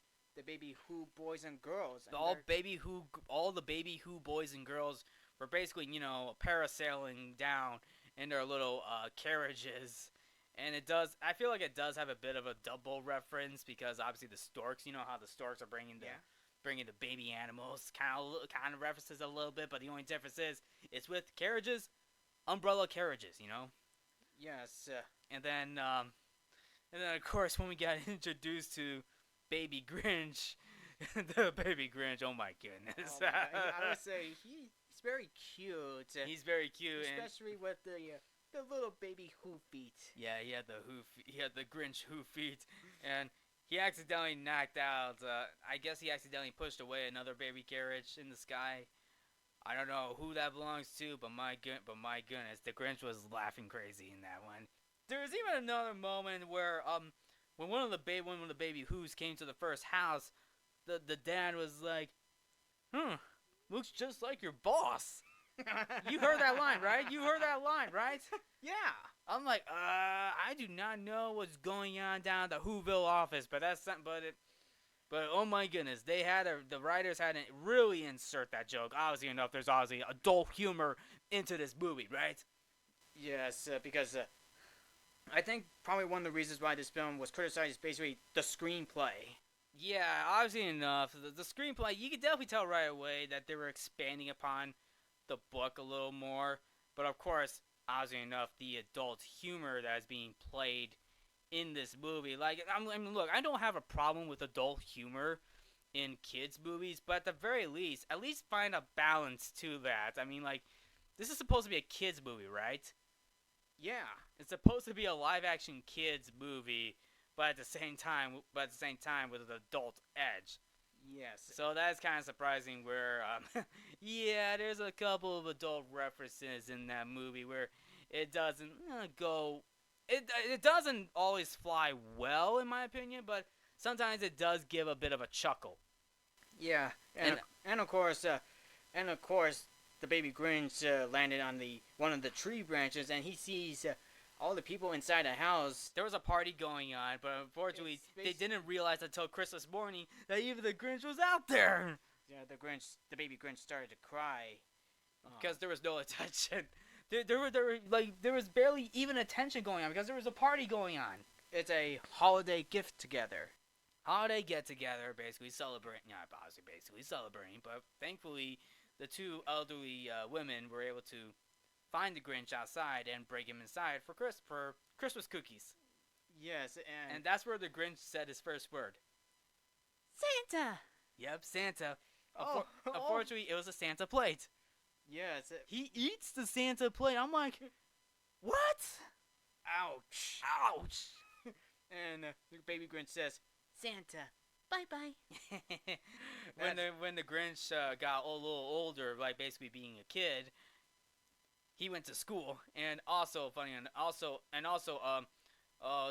Who boys and girls. And all the baby Who boys and girls were basically, parasailing down in their little carriages. And I feel like it does have a bit of a double reference, because obviously the storks, how the storks are bringing the baby animals, kind of references a little bit, but the only difference is it's with carriages, umbrella carriages, Yes. And then of course when we got introduced to Baby Grinch, the Baby Grinch, oh my goodness. Oh my God. I would say he's very cute. He's very cute, especially with the little baby Who feet. Yeah, he had the Grinch Who feet, and he accidentally knocked out. I guess he accidentally pushed away another baby carriage in the sky. I don't know who that belongs to, but my goodness, the Grinch was laughing crazy in that one. There was even another moment where when one of the baby Who's came to the first house, the dad was like, looks just like your boss. You heard that line, right? You heard that line, right? Yeah. I'm like, I do not know what's going on down at the Whoville office, but that's something. But oh my goodness, the writers had to really insert that joke. Obviously enough, there's obviously adult humor into this movie, right? Yes, because I think probably one of the reasons why this film was criticized is basically the screenplay. Yeah, obviously enough. The screenplay, you could definitely tell right away that they were expanding upon the book a little more. But of course, obviously enough, the adult humor that is being played in this movie. Like, I mean, look, I don't have a problem with adult humor in kids' movies, but at the very least, at least find a balance to that. I mean, like, this is supposed to be a kids' movie, right? Yeah. It's supposed to be a live-action kids' movie, but at the same time with an adult edge. Yes. So that's kind of surprising. Where, yeah, there's a couple of adult references in that movie where it doesn't go. It doesn't always fly well, in my opinion, but sometimes it does give a bit of a chuckle. Yeah, and of course, the baby Grinch landed on one of the tree branches, and he sees all the people inside the house. There was a party going on, but unfortunately, they didn't realize until Christmas morning that even the Grinch was out there. Yeah, the baby Grinch started to cry because there was no attention. There was barely even attention going on because there was a party going on. It's a holiday gift together. Holiday get together, basically celebrating. Yeah, obviously, basically celebrating. But thankfully, the two elderly women were able to find the Grinch outside and break him inside for Christmas cookies. Yes, and that's where the Grinch said his first word. Santa. Yep, Santa. Unfortunately, it was a Santa plate. Yes. He eats the Santa plate. I'm like, what? Ouch. Ouch. And the baby Grinch says, Santa, bye-bye. when the Grinch got a little older, like basically being a kid, he went to school. And also,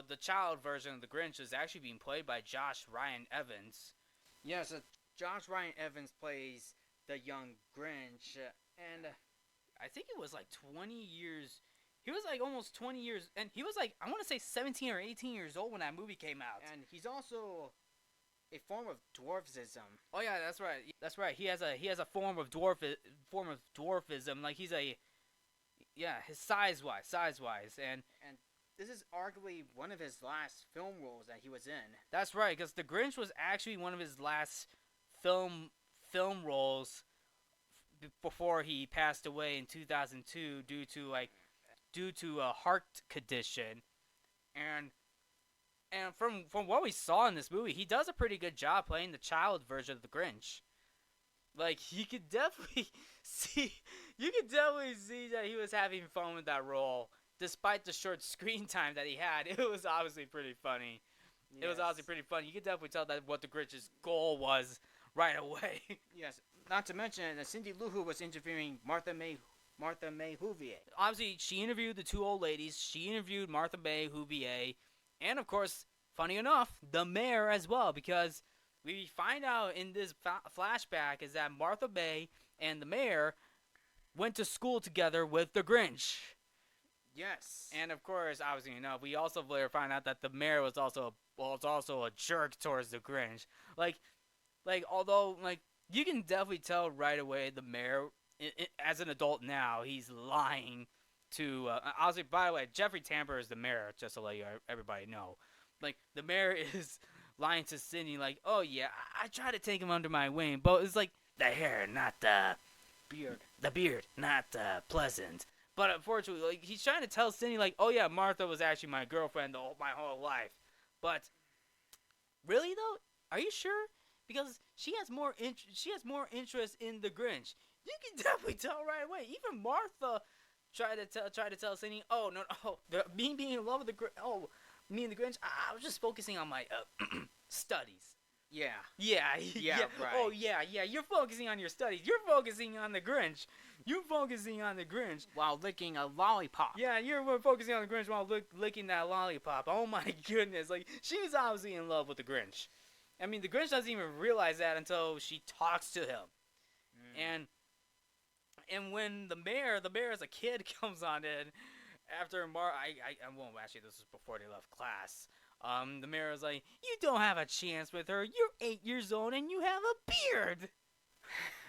the child version of the Grinch is actually being played by Josh Ryan Evans. Yes, Josh Ryan Evans plays the young Grinch, and I think it was like 20 years. He was like almost 20 years, and he was like, I want to say 17 or 18 years old when that movie came out. And he's also a form of dwarfism. Oh yeah, that's right. That's right. He has a form of dwarfism. Like his size wise, and this is arguably one of his last film roles that he was in. That's right, because the Grinch was actually one of his last film roles before he passed away in 2002 due to a heart condition, and from what we saw in this movie, he does a pretty good job playing the child version of the Grinch. Like you could definitely see that he was having fun with that role, despite the short screen time that he had. It was obviously pretty funny. Yes. It was obviously pretty funny. You could definitely tell that what the Grinch's goal was right away. Yes, not to mention that Cindy Lou Who was interviewing Martha May Whoville. Obviously, she interviewed the two old ladies. She interviewed Martha May Whoville, and of course, funny enough, the mayor as well, because we find out in this flashback is that Martha May and the mayor went to school together with the Grinch. Yes. And of course, obviously enough, we also later find out that the mayor was also a jerk towards the Grinch. Although you can definitely tell right away the mayor, as an adult now, he's lying to. Obviously, by the way, Jeffrey Tambor is the mayor. Just to let everybody know, the mayor is lying to Cindy, oh yeah, I tried to take him under my wing, but it's the hair, not the beard. The beard, not pleasant. But unfortunately, he's trying to tell Cindy, oh yeah, Martha was actually my girlfriend my whole life. But really though, are you sure? Because she has more interest in the Grinch. You can definitely tell right away. Even Martha tried to tell Cindy, oh no, me being in love with the Grinch. Oh, me and the Grinch. I was just focusing on my studies. Yeah. Yeah. Right. Oh yeah. You're focusing on your studies. You're focusing on the Grinch. You're focusing on the Grinch while licking a lollipop. Yeah, you're focusing on the Grinch while licking that lollipop. Oh my goodness! She was obviously in love with the Grinch. I mean, the Grinch doesn't even realize that until she talks to him. And when the mayor as a kid comes on in, after I won't, actually, this was before they left class. The mayor was like, "You don't have a chance with her. You're 8 years old and you have a beard."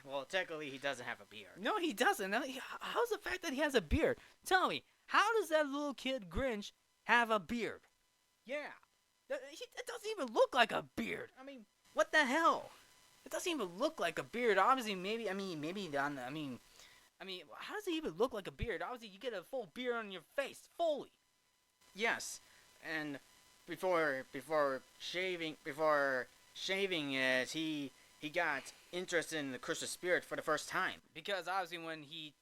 Well, technically, he doesn't have a beard. No, he doesn't. How's the fact that he has a beard? Tell me, how does that little kid Grinch have a beard? Yeah. It doesn't even look like a beard. I mean, What the hell? It doesn't even look like a beard. Obviously, maybe how does it even look like a beard? Obviously, you get a full beard on your face, fully. yes. And before shaving it, he got interested in the Christmas spirit for the first time. Because obviously, when he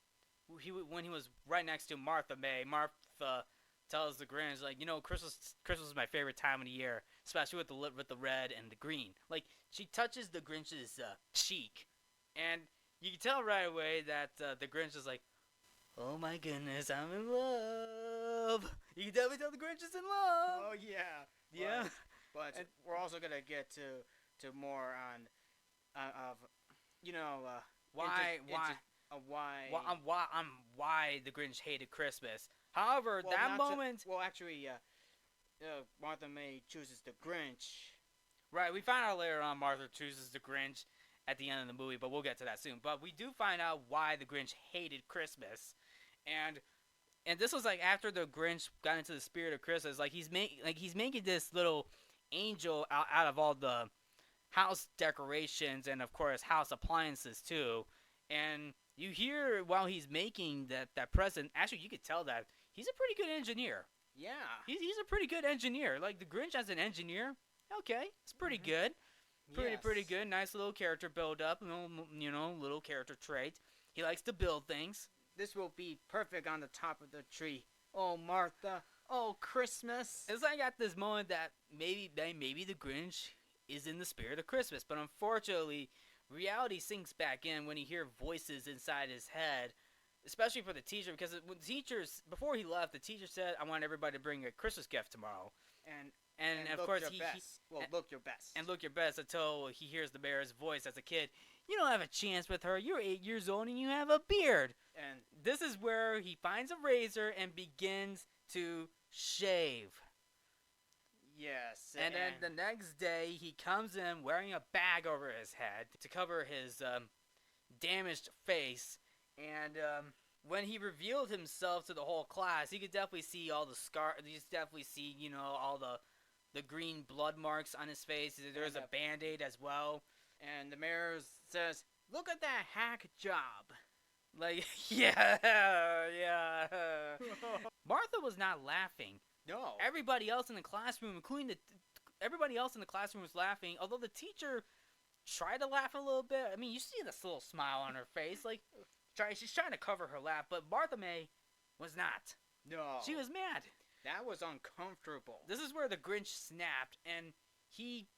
was right next to Martha May, Martha tells the Grinch, like, Christmas is my favorite time of the year, especially with the red and the green. Like, she touches the Grinch's cheek, and you can tell right away that the Grinch is like, "Oh my goodness, I'm in love." You can definitely tell the Grinch is in love. Oh yeah. Yeah. But we're also gonna get to more on Why the Grinch hated Christmas. However, Martha May chooses the Grinch. Right, we find out later on Martha chooses the Grinch at the end of the movie, but we'll get to that soon. But we do find out why the Grinch hated Christmas, and this was like after the Grinch got into the spirit of Christmas. Like he's making this little angel out of all the house decorations and of course house appliances too. And you hear while he's making that present, actually you could tell that he's a pretty good engineer. Yeah. He's a pretty good engineer. Like the Grinch as an engineer, okay, it's pretty good. Pretty good. Nice little character build up, little character trait. He likes to build things. This will be perfect on the top of the tree. Oh, Martha. Oh, Christmas. It's like at this moment that maybe the Grinch is in the spirit of Christmas, but unfortunately, reality sinks back in when he hears voices inside his head, especially for the teacher, because before he left, the teacher said, "I want everybody to bring a Christmas gift tomorrow." And of course, look your best. And look your best until he hears the mayor's voice as a kid. "You don't have a chance with her. You're 8 years old and you have a beard." And this is where he finds a razor and begins to shave. Yes. And then the next day, he comes in wearing a bag over his head to cover his damaged face. And when he revealed himself to the whole class, you could definitely see all the scars. You could definitely see, all the green blood marks on his face. There's a Band-Aid as well. And the mayor says, "Look at that hack job." Like, yeah. Martha was not laughing. No. Everybody else in the classroom, including everybody else in the classroom was laughing, although the teacher tried to laugh a little bit. I mean, you see this little smile on her face. Like, she's trying to cover her laugh, but Martha May was not. No. She was mad. That was uncomfortable. This is where the Grinch snapped, and he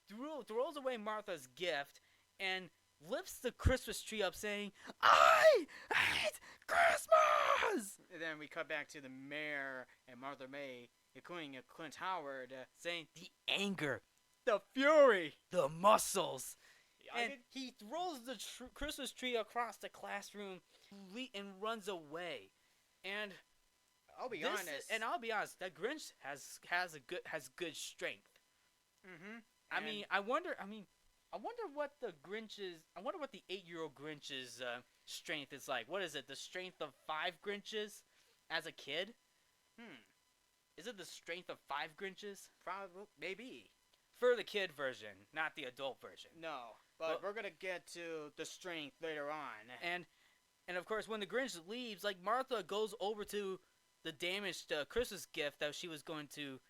throws away Martha's gift and lifts the Christmas tree up, saying, "I hate Christmas!" And then we cut back to the mayor and Martha May, including Clint Howard, saying, "The anger, the fury, the muscles." And he throws the Christmas tree across the classroom and runs away. And I'll be honest. That Grinch has good strength. Mm-hmm. I wonder what the 8-year-old Grinch's strength is like. What is it? The strength of 5 Grinches as a kid? Is it the strength of 5 Grinches? Probably, maybe. For the kid version, not the adult version. No, but we're gonna get to the strength later on. And of course, when the Grinch leaves, like Martha goes over to the damaged Christmas gift that she was going to,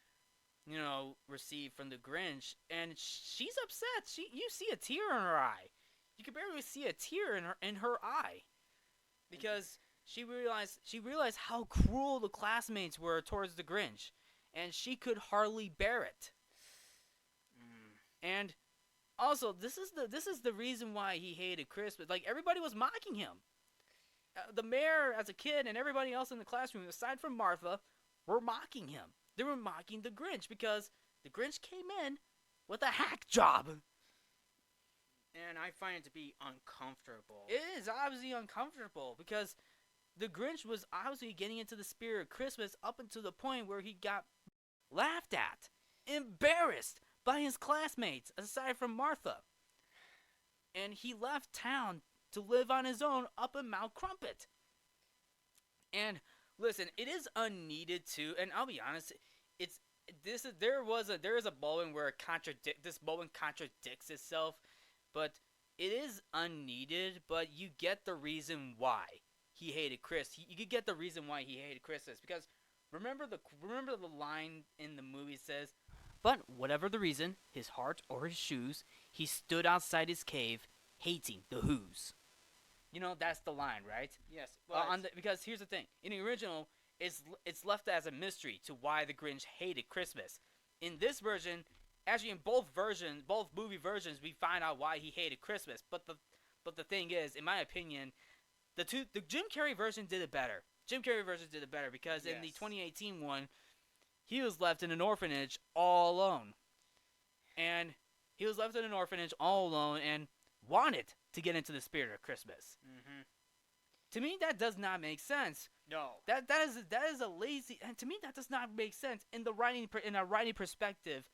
receive from the Grinch, and she's upset. You see a tear in her eye. You can barely see a tear in her eye, because she realized how cruel the classmates were towards the Grinch, and she could hardly bear it. And also, this is the reason why he hated Christmas. Like, everybody was mocking him. The mayor as a kid and everybody else in the classroom, aside from Martha, were mocking him. They were mocking the Grinch because the Grinch came in with a hack job. And I find it to be uncomfortable. It is obviously uncomfortable because the Grinch was obviously getting into the spirit of Christmas up until the point where he got laughed at, embarrassed by his classmates, aside from Martha. And he left town to live on his own up in Mount Crumpet. And listen, it is unneeded too, and I'll be honest, there is a moment where this moment contradicts itself, but it is unneeded, but you get the reason why he hated Chris. You could get the reason why he hated Christmas, because remember the line in the movie says, "But whatever the reason, his heart or his shoes, he stood outside his cave, hating the Who's." You know, that's the line, right? Yes. Because here's the thing. In the original, it's left as a mystery to why the Grinch hated Christmas. In this version, actually in both movie versions, we find out why he hated Christmas. But the thing is, in my opinion, the Jim Carrey version did it better. Because in the 2018 one, he was left in an orphanage all alone. And wanted to get into the spirit of Christmas. Mm-hmm. To me, that does not make sense. No. That is a lazy, and to me that does not make sense in a writing perspective.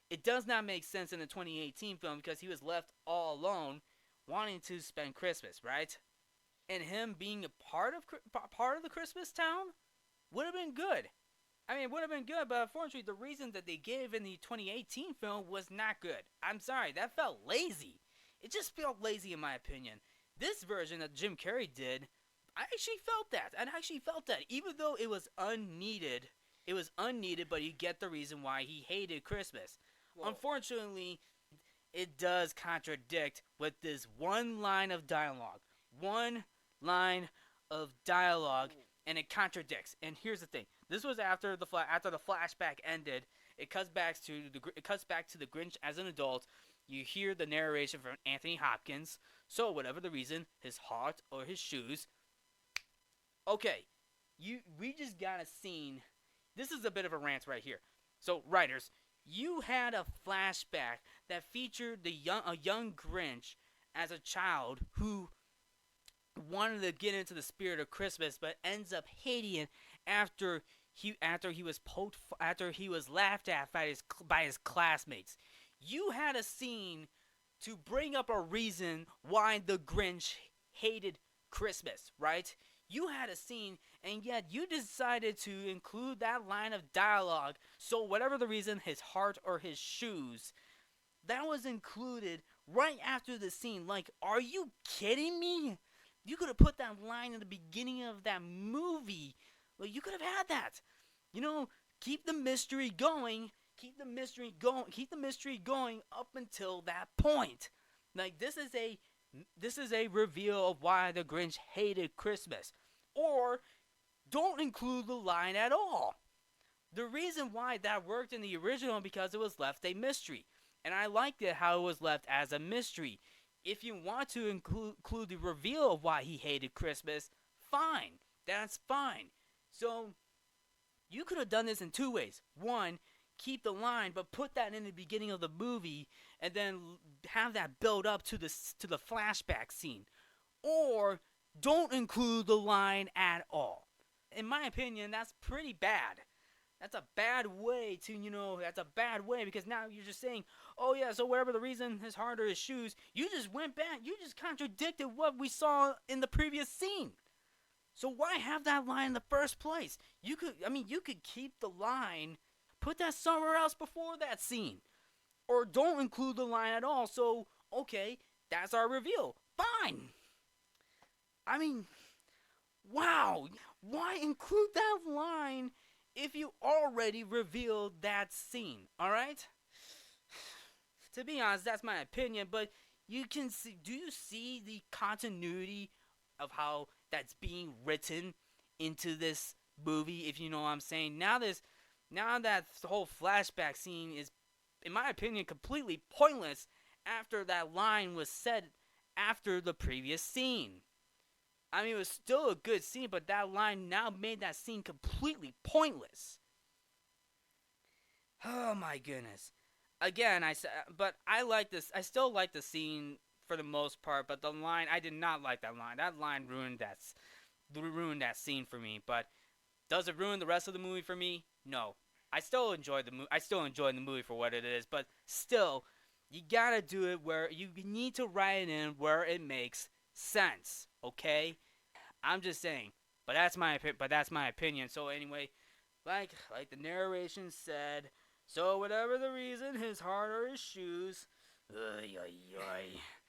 It does not make sense in the 2018 film because he was left all alone, wanting to spend Christmas, right? And him being a part of the Christmas town would have been good. I mean, it would have been good, but unfortunately, the reason that they gave in the 2018 film was not good. I'm sorry, that felt lazy. It just felt lazy in my opinion. This version that Jim Carrey did, I actually felt that. Even though it was unneeded, but you get the reason why he hated Christmas. Well, unfortunately, it does contradict with this one line of dialogue. And it contradicts. And here's the thing. This was after the flashback ended. It cuts back to the Grinch as an adult. You hear the narration from Anthony Hopkins. So, whatever the reason, his heart or his shoes. Okay, we just got a scene. This is a bit of a rant right here. So, writers, you had a flashback that featured a young Grinch as a child who wanted to get into the spirit of Christmas, but ends up hating it after he was laughed at by his classmates. You had a scene to bring up a reason why the Grinch hated Christmas, right? You had a scene, and yet you decided to include that line of dialogue. So whatever the reason, his heart or his shoes, that was included right after the scene. Like, are you kidding me? You could have put that line in the beginning of that movie. Well, you could have had that. You know, keep the mystery going. Keep the mystery going up until that point. Like, this is a reveal of why the Grinch hated Christmas. Or don't include the line at all. The reason why that worked in the original because it was left a mystery. And I liked it how it was left as a mystery. If you want to include the reveal of why he hated Christmas, fine. That's fine. So, you could have done this in two ways. One, keep the line, but put that in the beginning of the movie, and then have that build up to the flashback scene. Or, don't include the line at all. In my opinion, that's pretty bad. That's a bad way because now you're just saying, oh yeah, so whatever the reason, his heart or his shoes, you just went back, you just contradicted what we saw in the previous scene. So why have that line in the first place? You could keep the line, put that somewhere else before that scene. Or don't include the line at all, so, okay, that's our reveal. Fine. I mean, wow, why include that line if you already revealed that scene, alright? To be honest, that's my opinion, but you can see, do you see the continuity of how that's being written into this movie, if you know what I'm saying? Now that the whole flashback scene is, in my opinion, completely pointless after that line was said after the previous scene. I mean, it was still a good scene, but that line now made that scene completely pointless. Oh my goodness. Again, but I like this. I still like the scene for the most part, but the line, I did not like that line. That line ruined that scene for me. But does it ruin the rest of the movie for me? No. I still enjoy the movie for what it is, but still, you gotta do it where you need to write it in where it makes sense. Okay, I'm just saying. But that's my opinion. So anyway, like the narration said. So whatever the reason, his heart or his shoes.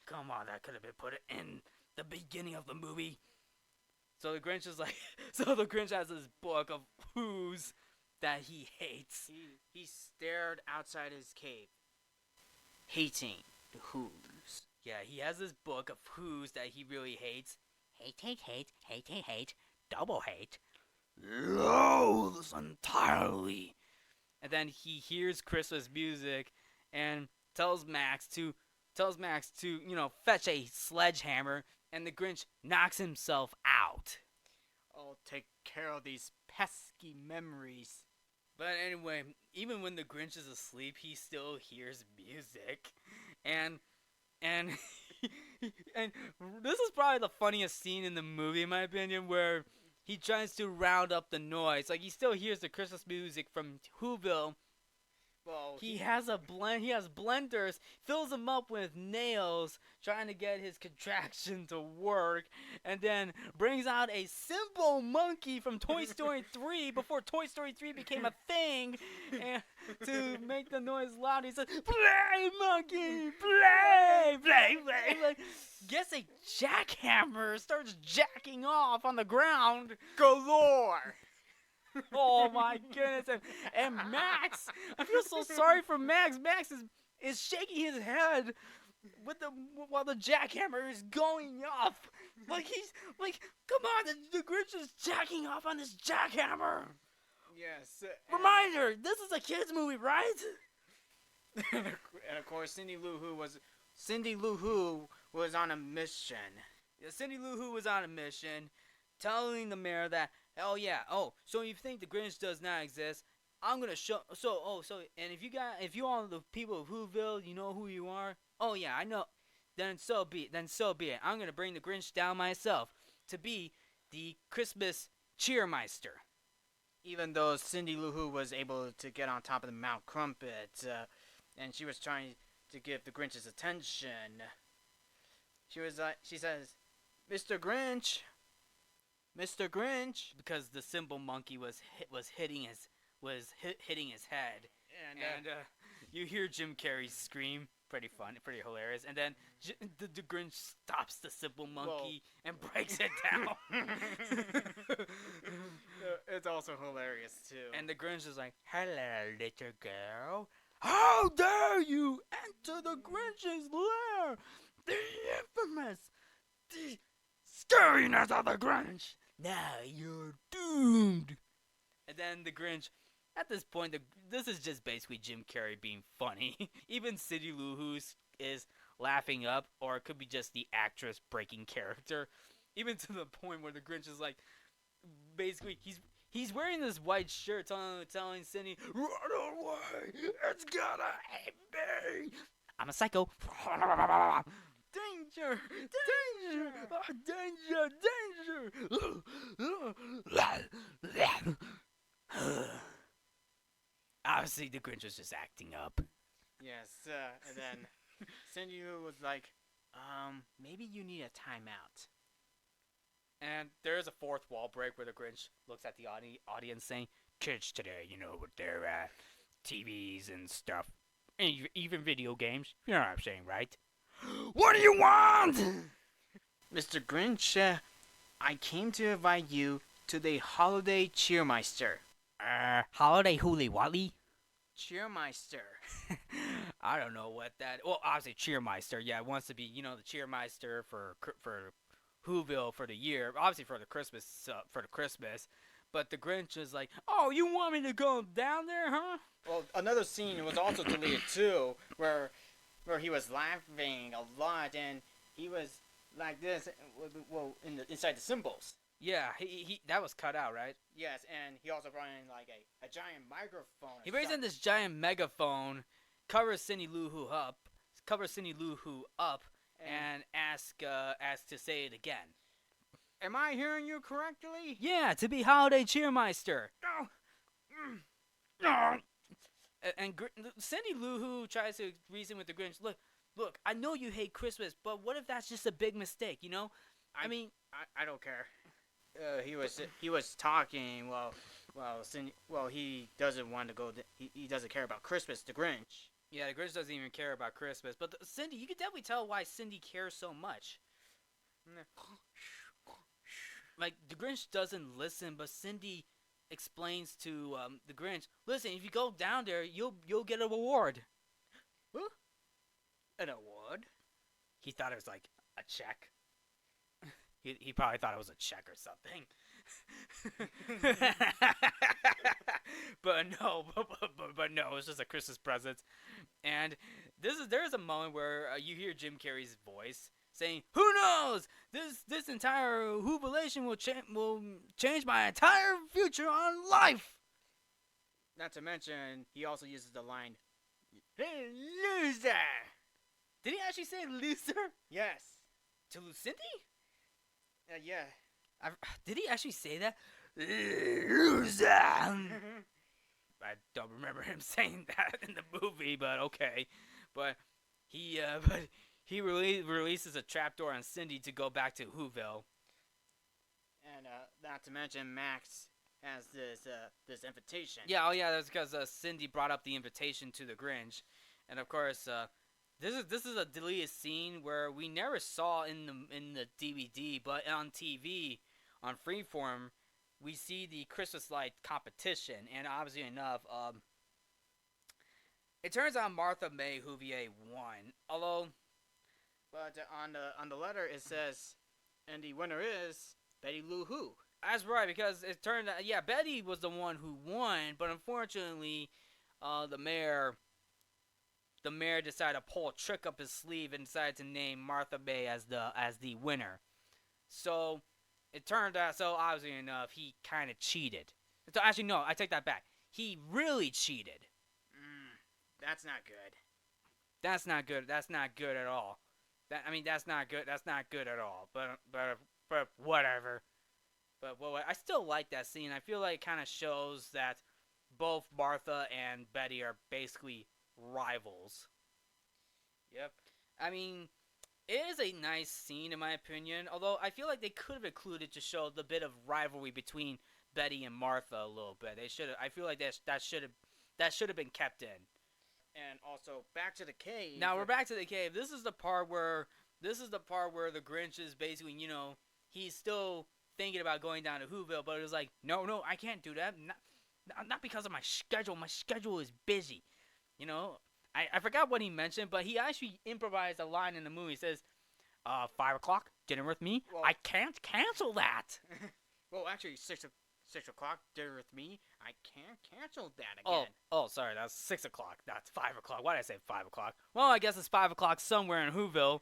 Come on, that could have been put in the beginning of the movie. So the Grinch is like, so the Grinch has this book of who's that he hates. He stared outside his cave, hating the Who's. Yeah, he has this book of who's that he really hates. Hate, double hate. Loathes entirely. And then he hears Christmas music and tells Max to fetch a sledgehammer, and the Grinch knocks himself out. I'll take care of these pesky memories. But anyway, even when the Grinch is asleep, he still hears music. And and this is probably the funniest scene in the movie, in my opinion, where he tries to round up the noise. Like, he still hears the Christmas music from Whoville. Well, He has blenders, fills them up with nails, trying to get his contraction to work, and then brings out a simple monkey from Toy Story 3 before Toy Story 3 became a thing, and to make the noise loud, he says, "Play, monkey, play." Gets a jackhammer, starts jacking off on the ground. galore. Oh my goodness! And Max, I feel so sorry for Max. Max is shaking his head while the jackhammer is going off. Like, he's like, come on, the Grinch is jacking off on this jackhammer. Yes. Reminder: this is a kids movie, right? And of course, Cindy Lou Who was on a mission. Yeah, Cindy Lou Who was on a mission, telling the mayor that, so you think the Grinch does not exist? I'm gonna show. And if you all the people of Whoville, you know who you are. Oh yeah, I know. Then so be it. I'm gonna bring the Grinch down myself to be the Christmas cheermeister. Even though Cindy Lou Who was able to get on top of the Mount Crumpet, and she was trying to give the Grinch his attention, she says, "Mr. Grinch, Mr. Grinch," because the simple monkey was hitting his head, and you hear Jim Carrey scream, pretty fun, pretty hilarious, and then the Grinch stops the simple monkey and breaks it down. It's also hilarious too. And the Grinch is like, "Hello, little girl. How dare you enter the Grinch's lair? The infamous, the scariness of the Grinch. Now you're doomed." And then the Grinch, at this point, this is just basically Jim Carrey being funny. Even Cindy Lou Who is laughing up, or it could be just the actress breaking character. Even to the point where the Grinch is like, basically, he's wearing this white shirt, telling Cindy, "Run away! It's gonna hit me! I'm a psycho." Danger! Danger! Danger! Obviously, the Grinch was just acting up. Yes, and then Cindy Lou was like, maybe you need a timeout. And there's a fourth wall break where the Grinch looks at the audience saying, "Kids today, with their TVs and stuff, and even video games, you know what I'm saying, right? What do you want?" Mr. Grinch, I came to invite you to the Holiday Cheermeister. Holiday Hooly Wally? Cheermeister. I don't know what that. Well, obviously Cheermeister. Yeah, it wants to be, the Cheermeister for Whoville for the year. Obviously for the Christmas. But the Grinch is like, "Oh, you want me to go down there, huh?" Well, another scene was also deleted too, where he was laughing a lot, and he was like this, inside the symbols. Yeah, he that was cut out, right? Yes, and he also brought in like a giant microphone. He brings in this giant megaphone, covers Cindy Lou Who up, and ask to say it again. Am I hearing you correctly? Yeah, to be holiday cheermeister. And Cindy Lou Who tries to reason with the Grinch. Look, I know you hate Christmas, but what if that's just a big mistake? You know, I mean, I don't care. He was talking. He doesn't want to go. He doesn't care about Christmas. The Grinch. yeah, the Grinch doesn't even care about Christmas. But Cindy, you can definitely tell why Cindy cares so much. Like, the Grinch doesn't listen, but Cindy explains to the Grinch, listen, if you go down there, you'll get a reward. Huh? An award? He thought it was like a check. He probably thought it was a check or something. but no, it's just a Christmas present. And there's a moment where you hear Jim Carrey's voice saying, "Who knows? This entire Whoville will change my entire future on life." Not to mention, he also uses the line, "Hey, loser!" Did he actually say loser? Yes. To Lucindy? Yeah. Did he actually say that? Loser! I don't remember him saying that in the movie, but okay. But he releases a trapdoor on Cindy to go back to Whoville. And not to mention, Max has this invitation. Yeah, that's because Cindy brought up the invitation to the Grinch, and of course, this is a deleted scene where we never saw in the DVD, but on TV, on Freeform, we see the Christmas light competition, and obviously enough, it turns out Martha May Whoville won. Although, but on the letter it says, and the winner is Betty Lou Who. that's right, because it turned out, yeah, Betty was the one who won, but unfortunately, the mayor decided to pull a trick up his sleeve and decided to name Martha May as the winner. So it turned out, so obviously enough, he kind of cheated. So actually, no, I take that back. He really cheated. That's not good. That's not good. That's not good at all. That's not good. That's not good at all. But whatever. But I still like that scene. I feel like it kind of shows that both Martha and Betty are basically rivals. Yep. I mean, it is a nice scene in my opinion, although I feel like they could have included to show the bit of rivalry between Betty and Martha a little bit. They should have. I feel like that should have been kept in. And also, back to the cave. Now we're back to the cave. This is the part where the Grinch is basically, he's still thinking about going down to Whoville, but it was like, no, I can't do that. Not because of my schedule. My schedule is busy. I forgot what he mentioned, but he actually improvised a line in the movie. He says, 5 o'clock, dinner with me? Well, I can't cancel that. Well, actually, 6 o'clock, dinner with me? I can't cancel that again. Oh, sorry, that's 6 o'clock. That's 5 o'clock. Why did I say 5 o'clock? Well, I guess it's 5 o'clock somewhere in Whoville.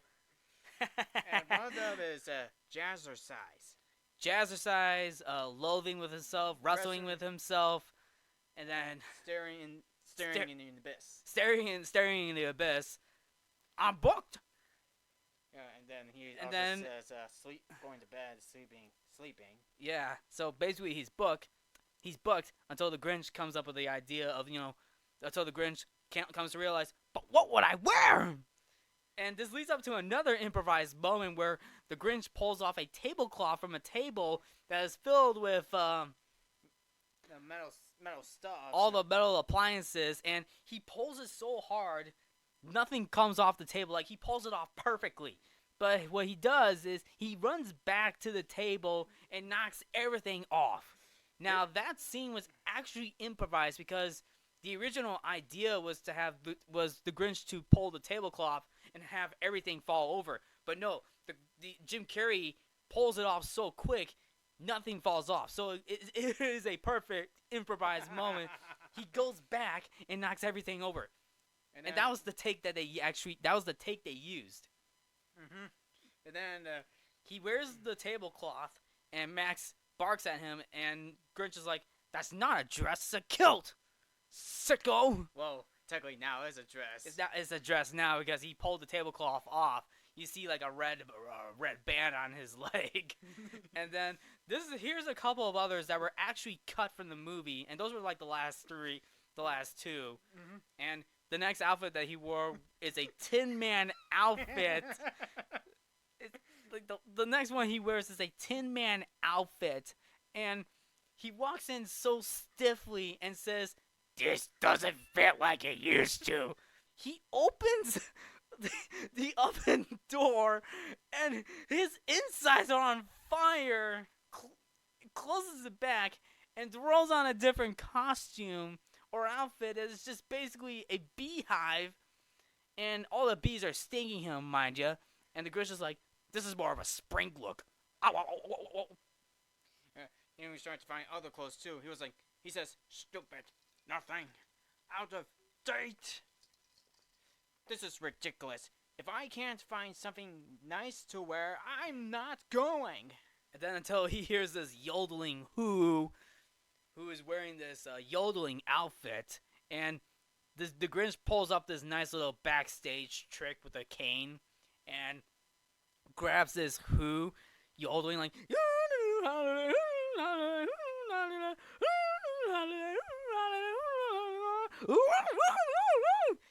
And one of them is jazzercise. Jazzercise, loathing with himself, wrestling with himself, and then staring in the abyss. Staring in the abyss. I'm booked. Yeah, and then he says, going to bed, sleeping. Yeah, so basically he's booked until the Grinch comes up with the idea of, until the Grinch comes to realize, but what would I wear? And this leads up to another improvised moment where the Grinch pulls off a tablecloth from a table that is filled with the metal stuff. All the metal appliances, and he pulls it so hard, nothing comes off the table. Like, he pulls it off perfectly. But what he does is he runs back to the table and knocks everything off. Now, that scene was actually improvised because the original idea was the Grinch to pull the tablecloth and have everything fall over. But no, the Jim Carrey pulls it off so quick, nothing falls off. So it is a perfect improvised moment. He goes back and knocks everything over. And that was the take that they used. Mm-hmm. And then he wears the tablecloth, and Max barks at him, and Grinch is like, "That's not a dress, it's a kilt, sicko." Well, technically now it's a dress. It's a dress now because he pulled the tablecloth off. you see like a red band on his leg. And then here's a couple of others that were actually cut from the movie, and those were like the last two. Mm-hmm. And the next outfit that he wore is a Tin Man outfit. It's like the next one he wears is a Tin Man outfit, and he walks in so stiffly and says, "This doesn't fit like it used to." He opens the oven door, and his insides are on fire. Closes it back and throws on a different costume or outfit. It's just basically a beehive, and all the bees are stinging him, mind you. And the Grinch is like, "This is more of a spring look." Ow, ow, ow, ow, ow. He was trying to find other clothes too. He says, "Stupid, nothing, out of date. This is ridiculous. If I can't find something nice to wear, I'm not going." And then until he hears this yodeling who is wearing this yodeling outfit, and the Grinch pulls up this nice little backstage trick with a cane, and grabs this who yodeling like.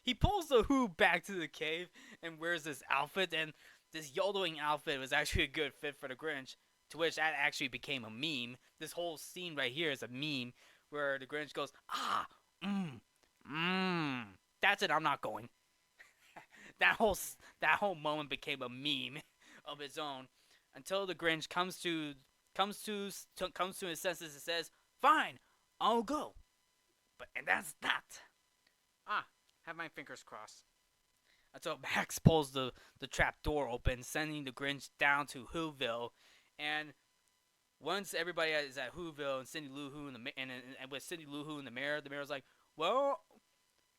He pulls the Who back to the cave and wears this outfit, and this yodeling outfit was actually a good fit for the Grinch, to which that actually became a meme. This whole scene right here is a meme where the Grinch goes, that's it, I'm not going. That whole moment became a meme of its own, until the Grinch comes to his senses and says, "Fine, I'll go." And that's that. Have my fingers crossed. Until Max pulls the trap door open, sending the Grinch down to Whoville. And once everybody is at Whoville and Cindy Lou Who and with Cindy Lou Who in the mayor's like, well,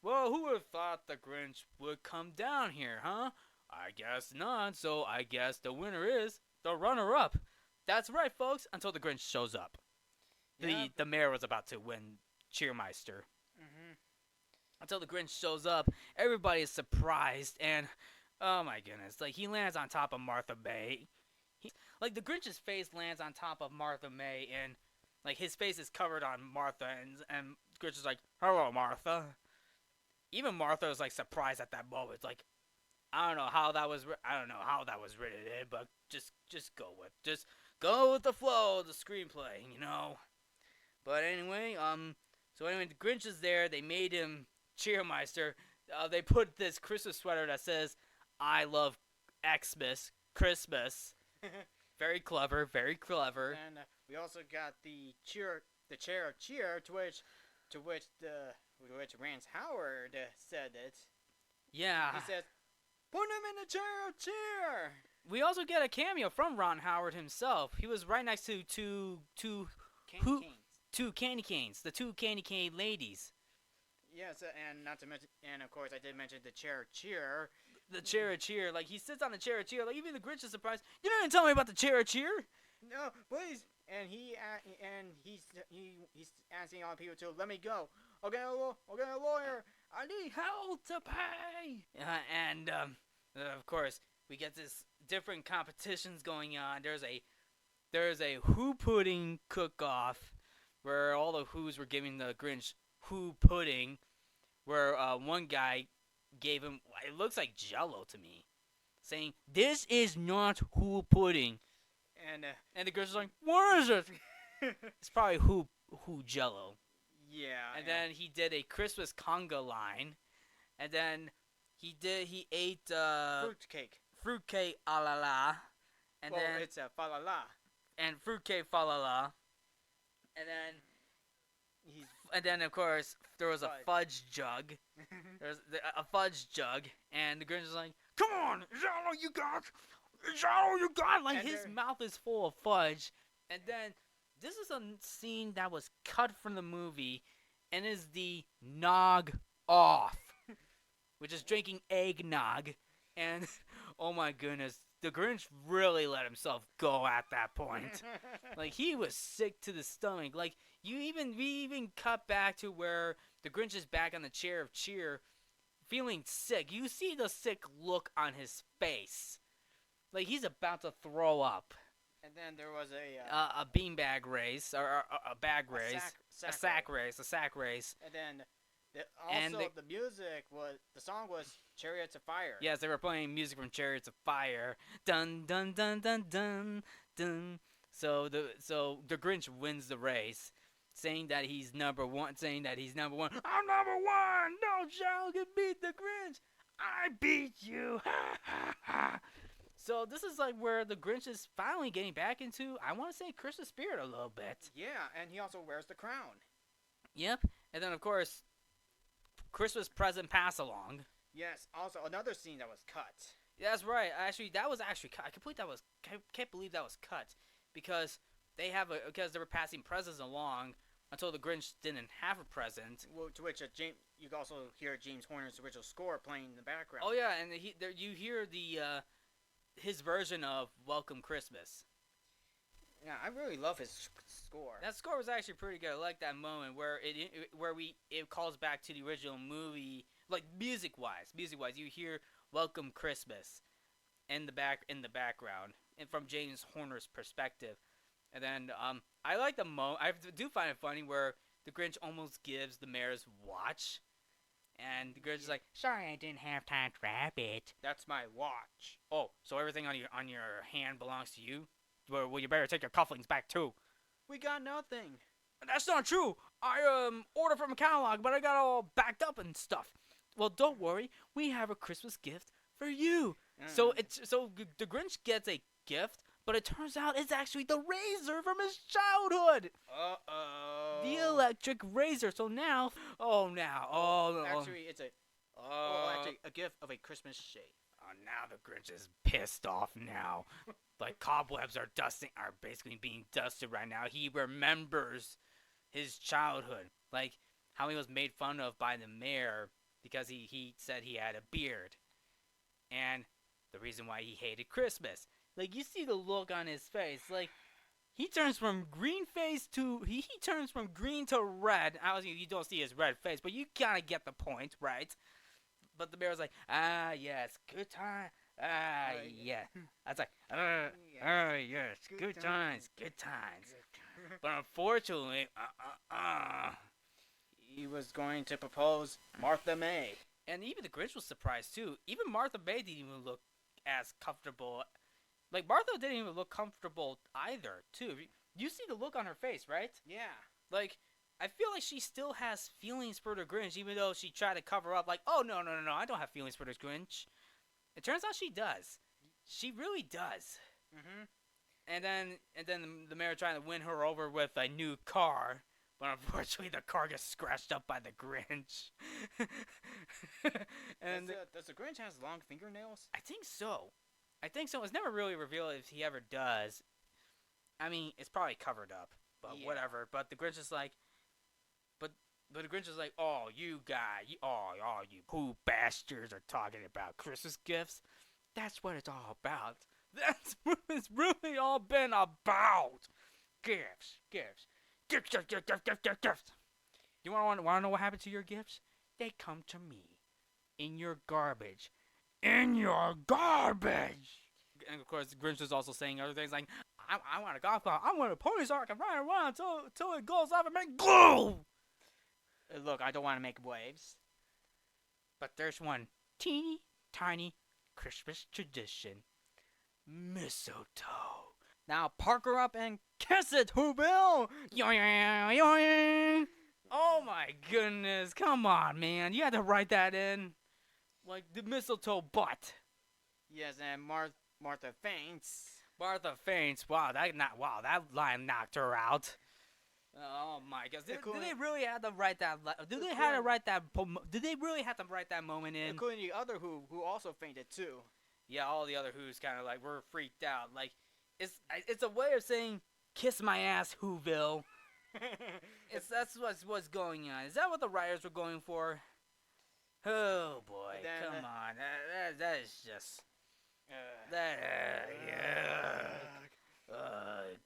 who would have thought the Grinch would come down here, huh? I guess not. So I guess the winner is the runner-up. That's right, folks. Until the Grinch shows up. Yep. The mayor was about to win Cheermeister. Mm-hmm. Until the Grinch shows up, everybody is surprised, and oh my goodness, like he lands on top of Martha May. Like the Grinch's face lands on top of Martha May, and like his face is covered on Martha, and Grinch is like, "Hello, Martha." Even Martha was like surprised at that moment. Like, I don't know how that was written in, but just go with the flow of the screenplay, you know. But anyway, the Grinch is there. They made him Cheermeister. They put this Christmas sweater that says, "I love Xmas, Christmas." Very clever, very clever. And we also got the chair of cheer, to which Rance Howard said it. Yeah. He says, "Put him in the chair of cheer." We also get a cameo from Ron Howard himself. He was right next to two candy canes, the two candy cane ladies. Yes, and not to mention, and of course I did mention the chair of cheer. The chair of cheer, like he sits on the chair of cheer, like even the Grinch is surprised. You didn't tell me about the chair of cheer. No, please. And he's asking all the people to let me go. I'll get a lawyer. I need help to pay. And of course we get this different competitions going on. There's a Who pudding cook-off where all the Who's were giving the Grinch Who pudding, where one guy gave him, it looks like Jell-O to me, saying, "This is not Who pudding." And the Grinch is like, "What is it?" It's probably Who Jell-O. Yeah. And then he did a Christmas conga line, and then he ate fruitcake a la la, and then it's a fa la la, and fruitcake fa la la, and then of course there was a fudge jug. There's a fudge jug, and the Grinch is like, "Come on, is that all you got? Is that all you got?" Like his mouth is full of fudge. And then this is a scene that was cut from the movie, and is the nog off, which is drinking eggnog. And oh my goodness, the Grinch really let himself go at that point. Like he was sick to the stomach. Like we even cut back to where the Grinch is back on the chair of cheer, feeling sick. You see the sick look on his face. like he's about to throw up. And then there was A beanbag race or a bag race, a sack race. And then And the music was the song was "Chariots of Fire." Yes, they were playing music from Chariots of Fire. Dun dun dun dun dun dun. So the Grinch wins the race, saying that he's number one. I'm number one. No child can beat the Grinch. I beat you. Ha ha ha. So this is like where the Grinch is finally getting back into, I want to say, Christmas spirit a little bit. Yeah, and he also wears the crown. Yep. And then of course, Christmas present pass along. Yes. Also, another scene that was cut. Yeah, that's right. Actually, that was actually cut. Can't believe that was cut because they were passing presents along until the Grinch didn't have a present. Well, to which you can also hear James Horner's original score playing in the background. Oh yeah, and you hear his version of Welcome Christmas. Yeah, I really love his score. That score was actually pretty good. I like that moment where it calls back to the original movie, like music wise. You hear Welcome Christmas in the background, and from James Horner's perspective. And then I like the I do find it funny where the Grinch almost gives the mayor's watch, and the Grinch is like, "Sorry, I didn't have time to wrap it." That's my watch. Oh, so everything on your hand belongs to you? Well, you better take your cufflinks back too. We got nothing. That's not true. I ordered from a catalog, but I got all backed up and stuff. Well, don't worry. We have a Christmas gift for you. So the Grinch gets a gift, but it turns out it's actually the razor from his childhood. Uh-oh. The electric razor. So now, Actually, it's a gift of a Christmas shave. Oh, now the Grinch is pissed off now. Like cobwebs are basically being dusted right now. He remembers his childhood, like how he was made fun of by the mayor because he said he had a beard, and the reason why he hated Christmas. Like you see the look on his face, like he turns from green to red. Obviously, you don't see his red face, but you kind of get the point, right? But the mayor's like, yes, good time. Yeah. I was like, yes, good times. But unfortunately, he was going to propose Martha May. And even the Grinch was surprised too. Even Martha May didn't even look as comfortable. Like Martha didn't even look comfortable either, too. You see the look on her face, right? Yeah. Like, I feel like she still has feelings for the Grinch, even though she tried to cover up, like, oh, no, I don't have feelings for this Grinch. It turns out she does. She really does. Mm-hmm. And then the mayor trying to win her over with a new car, but unfortunately the car gets scratched up by the Grinch. And does the Grinch have long fingernails? I think so. It's never really revealed if he ever does. I mean, it's probably covered up, but whatever. But the Grinch is like, but the Grinch is like, oh, you guys, you who bastards are talking about Christmas gifts? That's what it's all about. That's what it's really all been about. Gifts. You want to know what happened to your gifts? They come to me in your garbage. And of course, the Grinch is also saying other things like, I want a golf ball. I want a pony so I can ride around until it goes off and make glue. Look, I don't want to make waves. But there's one teeny tiny Christmas tradition. Mistletoe. Now park her up and kiss it, Whoville! Oh my goodness, come on, man. You had to write that in. Like the mistletoe butt. Yes, and Martha faints. Wow, that line knocked her out. Oh my gosh! Did they really have to write that? Did they really have to write that moment in? Including the other who also fainted too. Yeah, all the other Who's kind of like were freaked out. Like it's a way of saying kiss my ass, Whoville. That's what's going on. Is that what the writers were going for? Oh boy, come on! That is just God.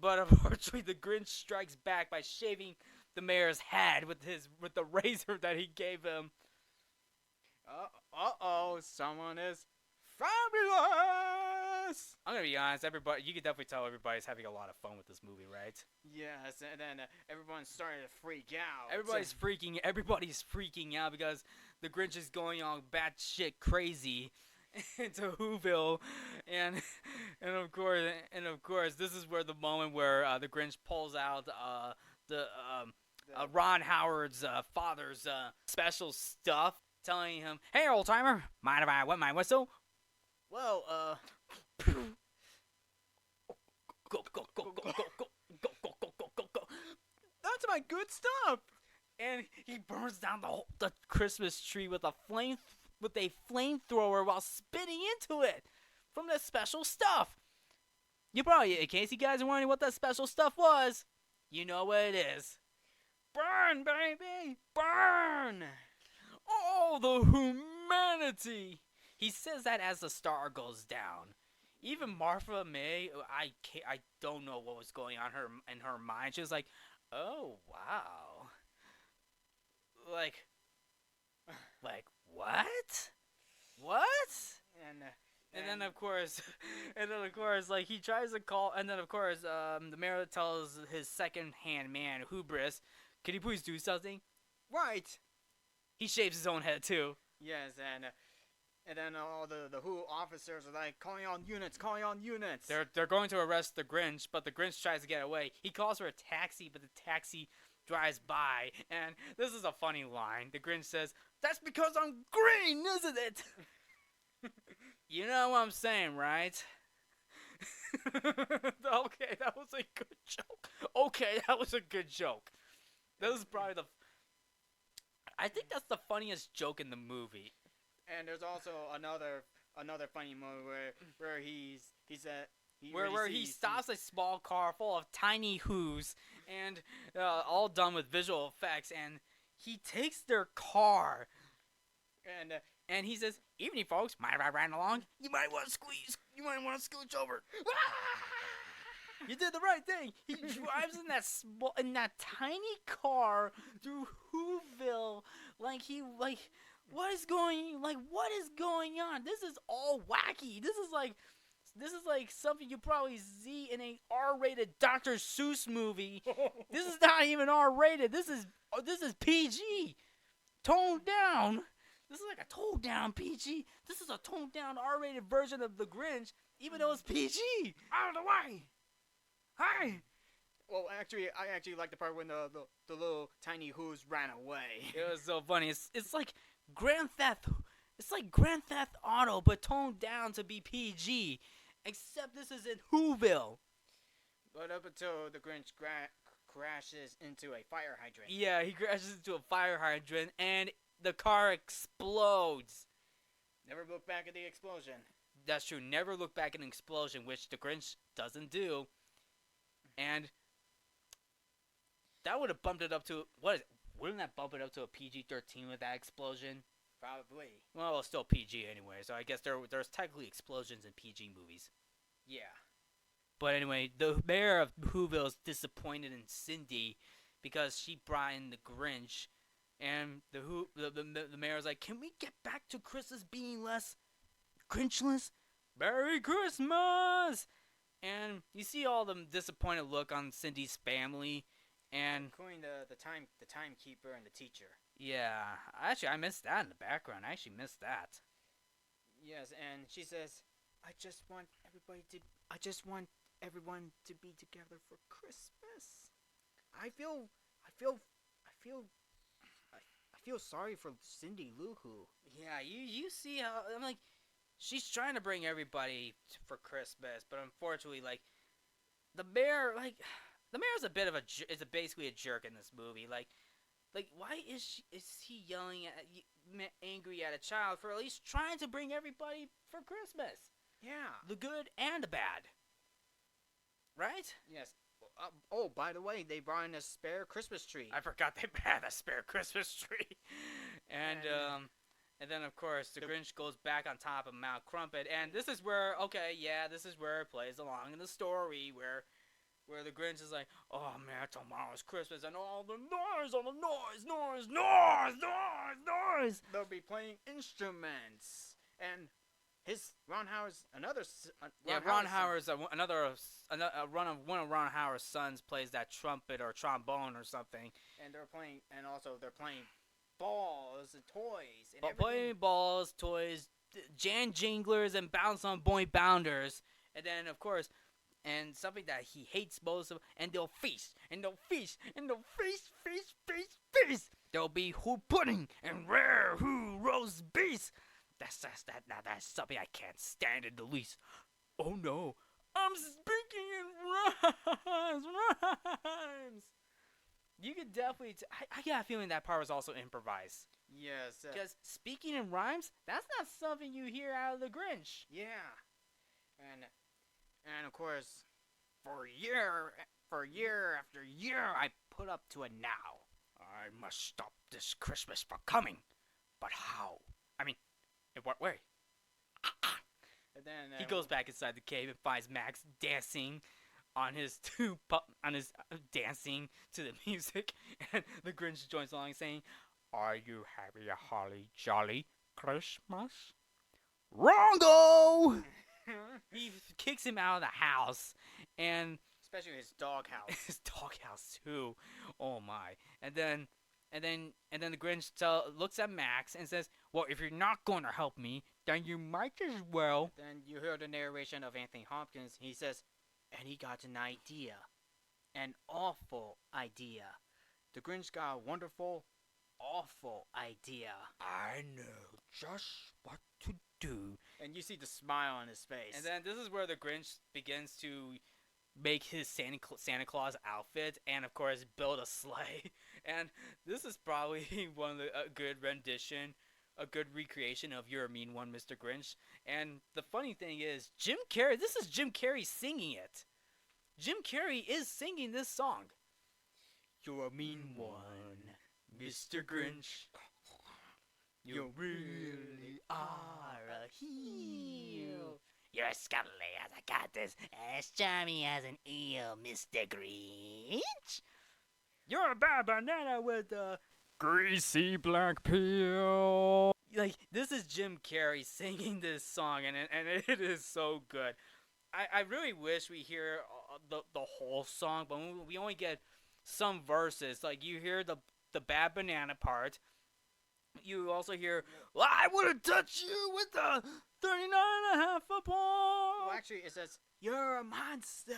But unfortunately, the Grinch strikes back by shaving the mayor's head with the razor that he gave him. Uh-oh, someone is fabulous! I'm gonna be honest. Everybody, you can definitely tell everybody's having a lot of fun with this movie, right? Yes, and then everyone's starting to freak out. Everybody's freaking out because the Grinch is going on batshit crazy into Whoville, and of course, this is where the moment where the Grinch pulls out the Ron Howard's father's special stuff, telling him, "Hey, old timer, mind if I wet my whistle?" Well, Go go go go go go go go go go go go go. that's my good stuff. And he burns down the Christmas tree with a flamethrower while spitting into it from the special stuff. You probably, in case you guys are wondering what that special stuff was, you know what it is. Burn, baby, burn. Oh, the humanity! He says that as the star goes down. Even Martha May, I don't know what was going on in her mind. She was like, "Oh wow, like what? And then of course, like he tries to call, and then of course, the mayor tells his second-hand man, Hubris, "Can you please do something?" Right. He shaves his own head too. Yes, and then all the Who officers are like calling on units. They're going to arrest the Grinch, but the Grinch tries to get away. He calls for a taxi, but the taxi drives by, and this is a funny line. The Grinch says, "That's because I'm green, isn't it?" You know what I'm saying, right? Okay, that was a good joke. That was probably I think that's the funniest joke in the movie. And there's also another funny moment where he stops a small car full of tiny Who's and all done with visual effects, and he takes their car and he says, "Evening, folks. Mind if I ride along? You might want to scooch over." You did the right thing. He drives in that tiny car through Whoville, what is going on? This is all wacky. This is like something you probably see in a R-rated Dr. Seuss movie. This is not even R-rated. This is PG. Toned down. This is like a toned down PG. This is a toned down R-rated version of The Grinch, even though it's PG. Out of the way. Hi. Well, I actually like the part when the little tiny Who's ran away. It was so funny. It's like Grand Theft. It's like Grand Theft Auto, but toned down to be PG. Except this is in Whoville. But up until the Grinch crashes into a fire hydrant. Yeah, he crashes into a fire hydrant, and the car explodes. Never look back at the explosion. That's true. Never look back at an explosion, which the Grinch doesn't do. And that would have bumped it up to wouldn't that bump it up to a PG-13 with that explosion? Probably. Well, it's still PG anyway, so I guess there's technically explosions in PG movies. Yeah. But anyway, the mayor of Whoville is disappointed in Cindy because she brought in the Grinch, and the mayor's like, "Can we get back to Christmas being less Grinchless? Merry Christmas!" And you see all the disappointed look on Cindy's family, and including the timekeeper and the teacher. Yeah, actually, I missed that in the background. I actually missed that. Yes, and she says, I just want everyone to be together for Christmas. I feel sorry for Cindy Lou Who. Yeah, you see how I'm like, she's trying to bring everybody for Christmas, but unfortunately, like the mayor's basically a jerk in this movie. Like why is he yelling angry at a child for at least trying to bring everybody for Christmas? Yeah, the good and the bad. Right? Yes. Oh, by the way, they brought in a spare Christmas tree. I forgot they had a spare Christmas tree. And then of course the Grinch goes back on top of Mount Crumpet, and this is where it plays along in the story where the Grinch is like, "Oh man, tomorrow's Christmas," and all the noise. They'll be playing instruments, and Ron Howard's another. Ron Howard's one of Ron Howard's sons plays that trumpet or trombone or something. And they're playing balls and toys and But everything. playing balls, toys, Jan Jinglers, and bounce on boy bounders, and then of course, and something that he hates most of, and they'll feast, and they'll feast, and they'll feast. There'll be who pudding and rare who roast beast. That's something I can't stand in the least. Oh no, I'm speaking in rhymes. You could definitely. I got a feeling that part was also improvised. Yes. Because speaking in rhymes, that's not something you hear out of the Grinch. Yeah. And of course, for year after year, I put up to it now. I must stop this Christmas from coming. But how? I mean, in what way? And then He goes back inside the cave and finds Max dancing on his dancing to the music, and the Grinch joins along saying, "Are you having a holly jolly Christmas?" Wrongo! He kicks him out of the house, and especially his doghouse. his doghouse too. Oh my! And then the Grinch looks at Max and says, "Well, if you're not going to help me, then you might as well." Then you hear the narration of Anthony Hopkins. He says, and he got an idea. An awful idea. The Grinch got a wonderful, awful idea. I know just what to do. And you see the smile on his face. And then this is where the Grinch begins to make his Santa Claus outfit and, of course, build a sleigh. And this is probably one of a good rendition, a good recreation of You're a Mean One, Mr. Grinch. And the funny thing is, this is Jim Carrey singing it. Jim Carrey is singing this song. You're a mean one, Mr. Grinch. You really are a heel. You're scuttly as a cactus, as charming as an eel, Mr. Grinch. You're a bad banana with a greasy black peel. Like, this is Jim Carrey singing this song, and it is so good. I really wish we hear the whole song, but we only get some verses. Like, you hear the bad banana part. You also hear, I would have touched you with a 39.5 a pound. Well, actually, it says, you're a monster,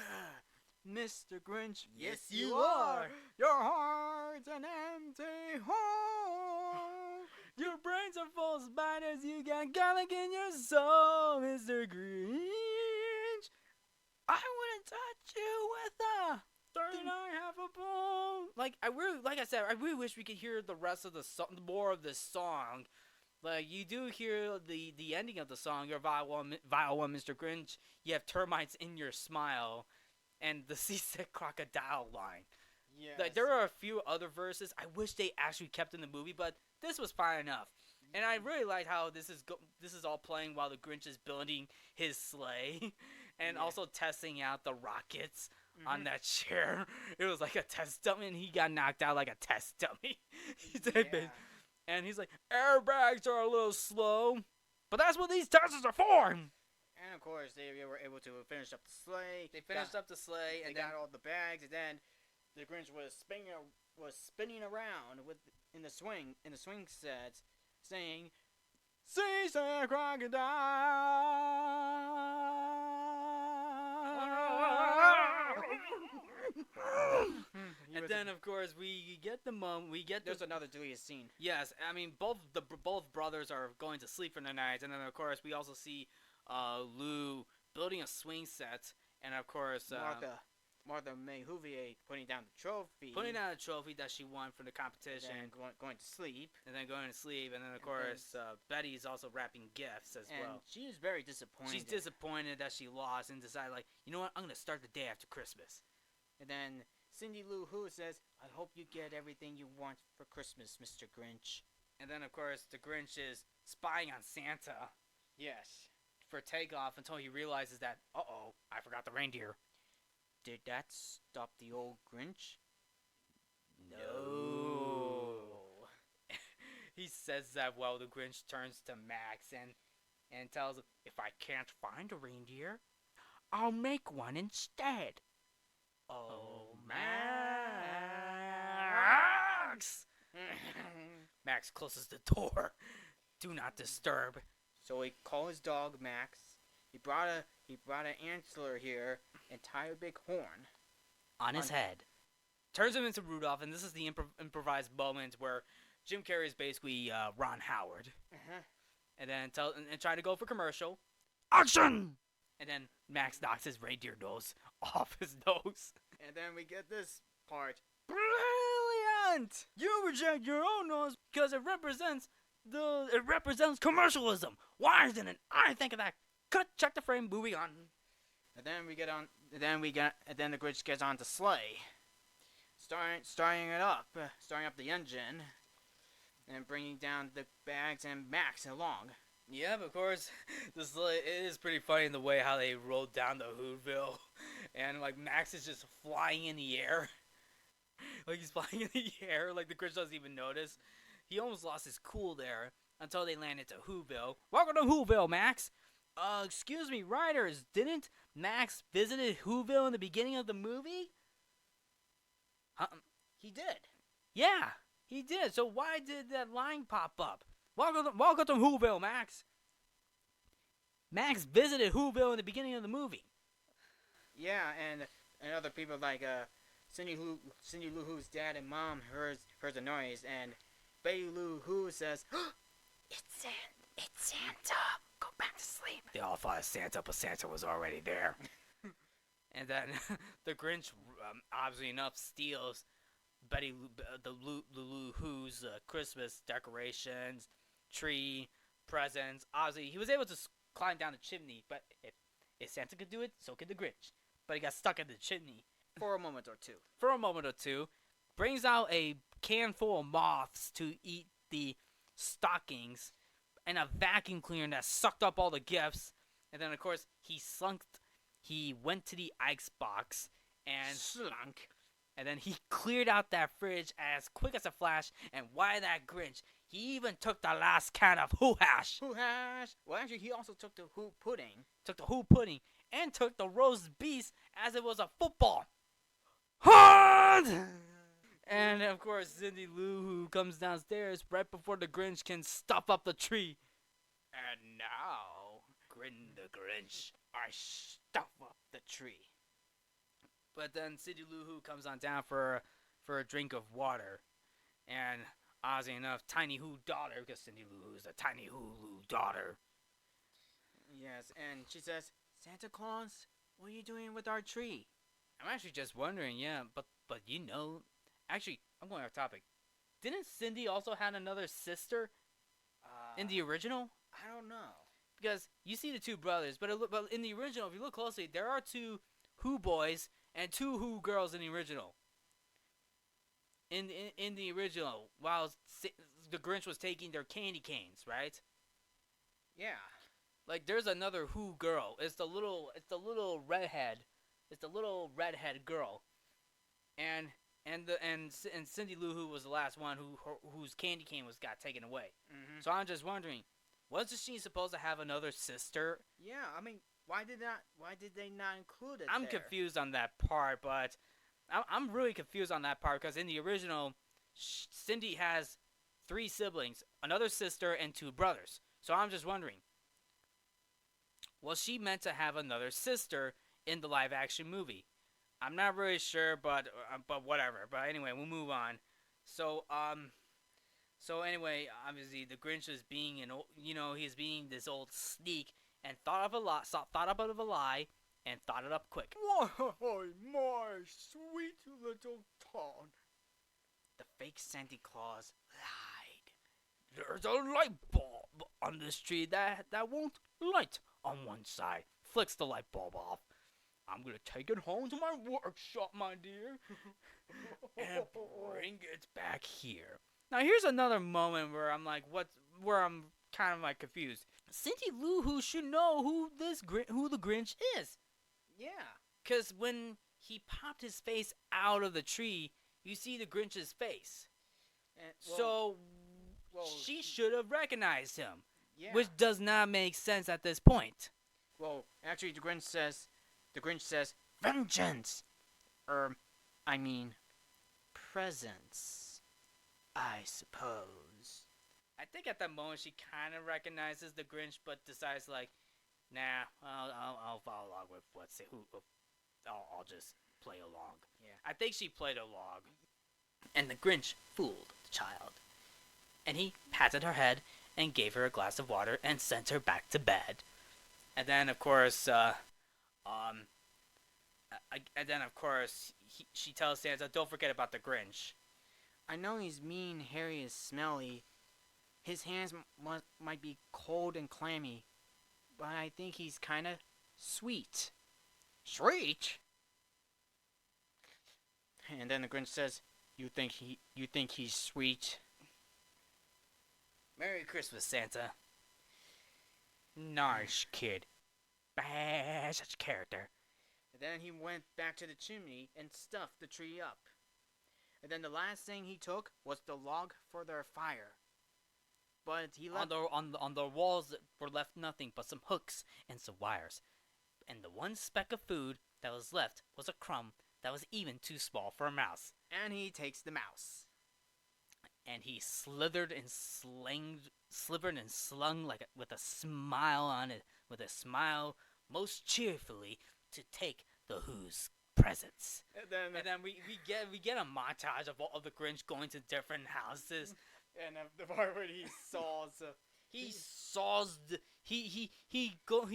Mr. Grinch. Yes, you are. Your heart's an empty hole. Your brains are full of spiders. You got garlic in your soul, Mr. Grinch. I would have touched you with a 39.5 a pound. Like I really wish we could hear the rest of the more of this song. Like, you do hear the ending of the song, "You're vile one, Mr. Grinch. You have termites in your smile," and the seasick crocodile line. Yes. Like, there are a few other verses I wish they actually kept in the movie, but this was fine enough. And I really like how this is all playing while the Grinch is building his sleigh, and also testing out the rockets on that chair. It was like a test dummy, and he got knocked out like a test dummy. And he's like, airbags are a little slow, but that's what these testers are for. And of course, they were able to finish up the sleigh. They finished up the sleigh, and got all the bags, and then the Grinch was spinning around in the swing sets, saying, "Seasick crocodile." And then, of course, we get the moment. There's another deleted scene. Yes, I mean both brothers are going to sleep for the night, and then of course we also see Lou building a swing set, and of course Martha May Whoville putting down the trophy. Putting down a trophy that she won from the competition. And going to sleep. And then going to sleep. And then, of course, Betty's also wrapping gifts as well. She is very disappointed. She's disappointed that she lost and decided, like, you know what? I'm going to start the day after Christmas. And then Cindy Lou Who says, "I hope you get everything you want for Christmas, Mr. Grinch." And then, of course, the Grinch is spying on Santa. Yes. For takeoff until he realizes that, uh-oh, I forgot the reindeer. Did that stop the old Grinch? No. He says that while the Grinch turns to Max, and and tells him, if I can't find a reindeer, I'll make one instead. Oh, Max! Max closes the door. Do not disturb. So he called his dog Max. He brought an antler here and tied a big horn On his head. Turns him into Rudolph, and this is the improvised moment where Jim Carrey is basically Ron Howard. And then try to go for commercial. Action! And then Max knocks his reindeer nose off his nose. And then we get this part. Brilliant! You reject your own nose because it represents commercialism. Why didn't I think of that? Cut, check the frame, moving on. And then we get on. And then the Grinch gets on the sleigh, starting up the engine, and bringing down the bags and Max along. Yeah, of course. It is pretty funny in the way how they rolled down the Whoville, and like Max is just flying in the air. Like he's flying in the air, like the Grinch doesn't even notice. He almost lost his cool there until they landed to Whoville. Welcome to Whoville, Max. Excuse me, writers, didn't Max visited Whoville in the beginning of the movie? He did. Yeah, he did. So why did that line pop up? Welcome to Whoville, Max. Max visited Whoville in the beginning of the movie. Yeah, and other people like Cindy Lou Who's dad and mom heard the noise, and Betty Lou Who says, It's Santa. Go back to sleep. They all thought of Santa, but Santa was already there. And then the Grinch, obviously enough, steals Betty Lou Who's Christmas decorations, tree, presents. Obviously, he was able to climb down the chimney, but if Santa could do it, so could the Grinch. But he got stuck in the chimney. for a moment or two. Brings out a can full of moths to eat the stockings, and a vacuum cleaner that sucked up all the gifts. And then, of course, he went to the icebox and slunk. And then he cleared out that fridge as quick as a flash. And why that Grinch? He even took the last can of Who Hash. Who Hash? Well, actually, he also took the Who Pudding. And took the roast beef as it was a football. Hard! And, of course, Cindy Lou Who comes downstairs right before the Grinch can stuff up the tree. And now, Grin the Grinch, I stuff up the tree. But then Cindy Lou Who comes on down for a drink of water. And, oddly enough, Tiny Who daughter, because Cindy Lou Who is the Tiny Who daughter. Yes, and she says, Santa Claus, what are you doing with our tree? I'm actually just wondering, yeah, but you know, actually, I'm going off topic. Didn't Cindy also have another sister in the original? I don't know. Because you see the two brothers, but in the original, if you look closely, there are two Who boys and two Who girls in the original. In the original, while the Grinch was taking their candy canes, right? Yeah. Like there's another Who girl. It's the little redhead. It's the little redhead girl. And Cindy Lou Who was the last one whose candy cane got taken away. Mm-hmm. So I'm just wondering, wasn't she supposed to have another sister? Yeah, I mean, why did they not include it? I'm confused on that part, but I'm really confused on that part because in the original, Cindy has 3 siblings, another sister, and 2 brothers. So I'm just wondering, was she meant to have another sister in the live-action movie? I'm not really sure, but whatever. But anyway, we'll move on. So anyway, obviously the Grinch is being he's being this old sneak and thought up a lie and thought it up quick. Why, my sweet little Todd. The fake Santa Claus lied. There's a light bulb on this tree that won't light on one side. Flicks the light bulb off. I'm gonna take it home to my workshop, my dear, and bring it back here. Now here's another moment where I'm like, where I'm kind of like confused. Cindy Lou Who should know who the Grinch is. Yeah. Cause when he popped his face out of the tree, you see the Grinch's face. She should have recognized him. Yeah. which does not make sense at this point. Well, actually, the Grinch says, vengeance! I mean, presents, I suppose. I think at that moment she kind of recognizes the Grinch, but decides like, nah, I'll follow along with I'll just play along. Yeah. I think she played along. And the Grinch fooled the child. And he patted her head and gave her a glass of water and sent her back to bed. And then, of course, she tells Santa, "Don't forget about the Grinch." I know he's mean, hairy, and smelly. His hands might be cold and clammy, but I think he's kind of sweet. Sweet? And then the Grinch says, "You think he's sweet?" Merry Christmas, Santa. Nice kid. Bad such a character. And then he went back to the chimney and stuffed the tree up. And then the last thing he took was the log for their fire. But he left On the walls were left nothing but some hooks and some wires. And the one speck of food that was left was a crumb that was even too small for a mouse. and he takes the mouse. And he slithered and slung like with a smile on it, with a smile most cheerfully to take the Who's presents. And then we get a montage of all of the Grinch going to different houses. and the part where he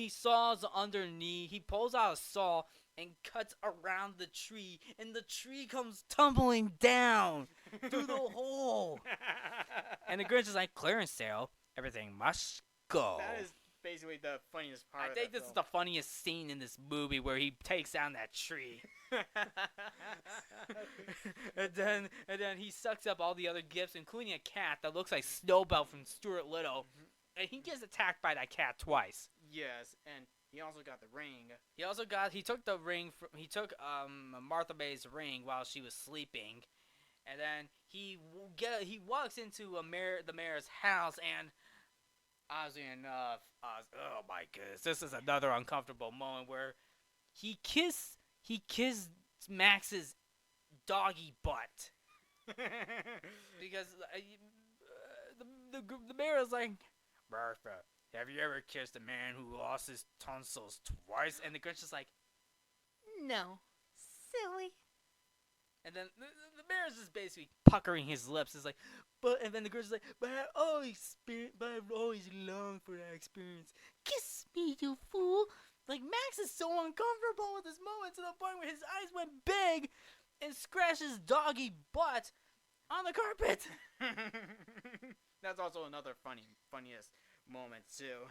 saws underneath. He pulls out a saw and cuts around the tree, and the tree comes tumbling down through the hole. And the Grinch is like, "Clearance sale, everything must go." That is basically the funniest part. I think this is the funniest scene in this movie where he takes down that tree. and then he sucks up all the other gifts, including a cat that looks like Snowbell from Stuart Little. And he gets attacked by that cat twice. Yes, and he also got the ring. He took the ring Martha May's ring while she was sleeping. And then he walks into the mayor's house, and oddly enough, oh my goodness, this is another uncomfortable moment where he kissed Max's doggy butt. Because the mayor is like, "Martha, have you ever kissed a man who lost his tonsils twice?" And the Grinch is like, "No, silly." And then the mayor's just basically puckering his lips. It's like, and then the Grinch is like, but I've always longed for that experience. Kiss me, you fool. Like, Max is so uncomfortable with this moment to the point where his eyes went big and scratched his doggy butt on the carpet. That's also another funniest moment too.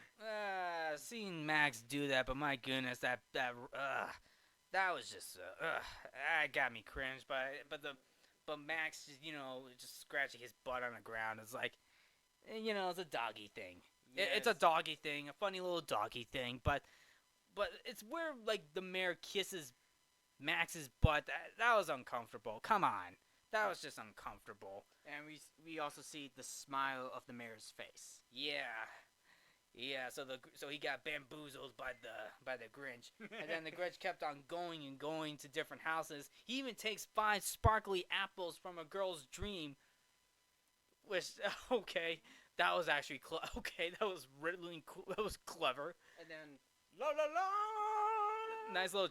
Seeing Max do that, but my goodness, that was just that got me cringe. But Max, just scratching his butt on the ground is like, it's a doggy thing. Yes. It's a doggy thing, a funny little doggy thing. But it's where like the mayor kisses Max's butt. That was uncomfortable. Come on, that was just uncomfortable. And we also see the smile of the mayor's face. Yeah, so he got bamboozled by the Grinch, and then the Grinch kept on going and going to different houses. He even takes 5 sparkly apples from a girl's dream. Which that was actually that was really cool. That was clever. And then la la la. Nice little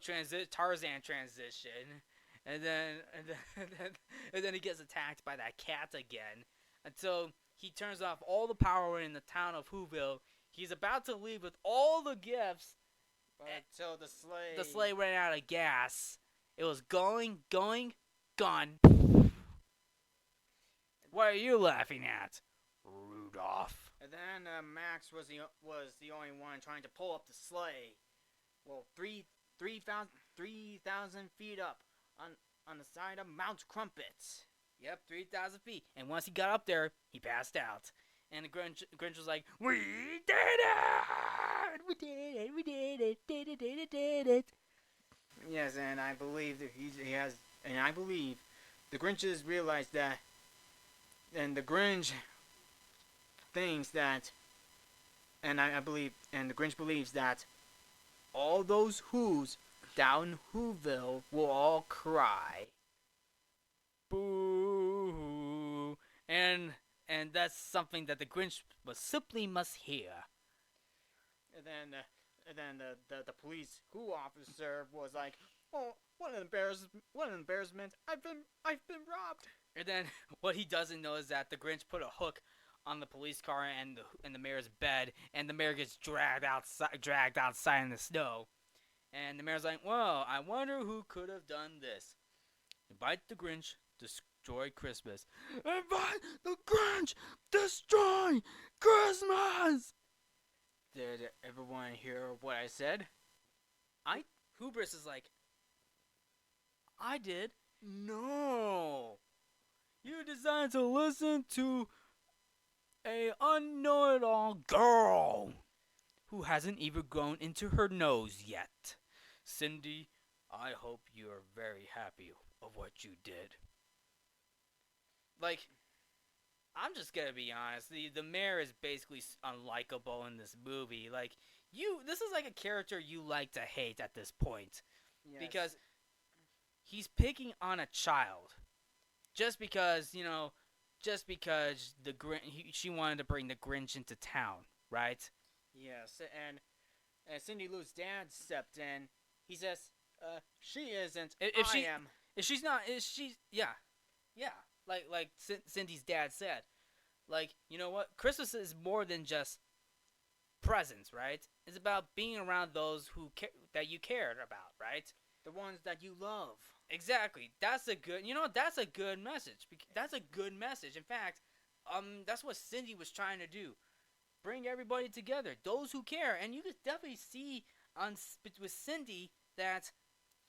Tarzan transition, and then he gets attacked by that cat again, until he turns off all the power in the town of Whoville. He's about to leave with all the gifts until the sleigh ran out of gas. It was going, gone. What are you laughing at, Rudolph? And then Max was the only one trying to pull up the sleigh. Well, 3,000 feet up on the side of Mount Crumpet. Yep, 3,000 feet. And once he got up there, he passed out. And the Grinch was like, "We did it! We did it! Yes, and I believe that I believe the Grinches realized that, and the Grinch thinks that and I believe, and the Grinch believes that all those Who's down Whoville will all cry. Boo! And that's something that the Grinch simply must hear. And then the police Who officer was like, "Oh, what an embarrassment! What an embarrassment! I've been robbed." And then what he doesn't know is that the Grinch put a hook on the police car and the mayor's bed, and the mayor gets dragged outside in the snow. And the mayor's like, "Well, I wonder who could have done this. Invite the Grinch, destroy Christmas. Invite the Grinch, destroy Christmas." Did everyone hear what I said? Hubris is like, "I did." No. You decided to listen to a unknown-it-all girl who hasn't even grown into her nose yet. Cindy, I hope you are very happy of what you did. Like, I'm just gonna be honest. The mayor is basically unlikable in this movie. Like, this is like a character you like to hate at this point. Yes. Because he's picking on a child. Just because she wanted to bring the Grinch into town, right? Yes, and Cindy Lou's dad stepped in. He says, she isn't. I am. If she's not, yeah. Like Cindy's dad said, like, you know what? Christmas is more than just presents, right? It's about being around those that you cared about, right? The ones that you love. Exactly. That's a good message. That's a good message. In fact, that's what Cindy was trying to do. Bring everybody together. Those who care. And you could definitely see with Cindy that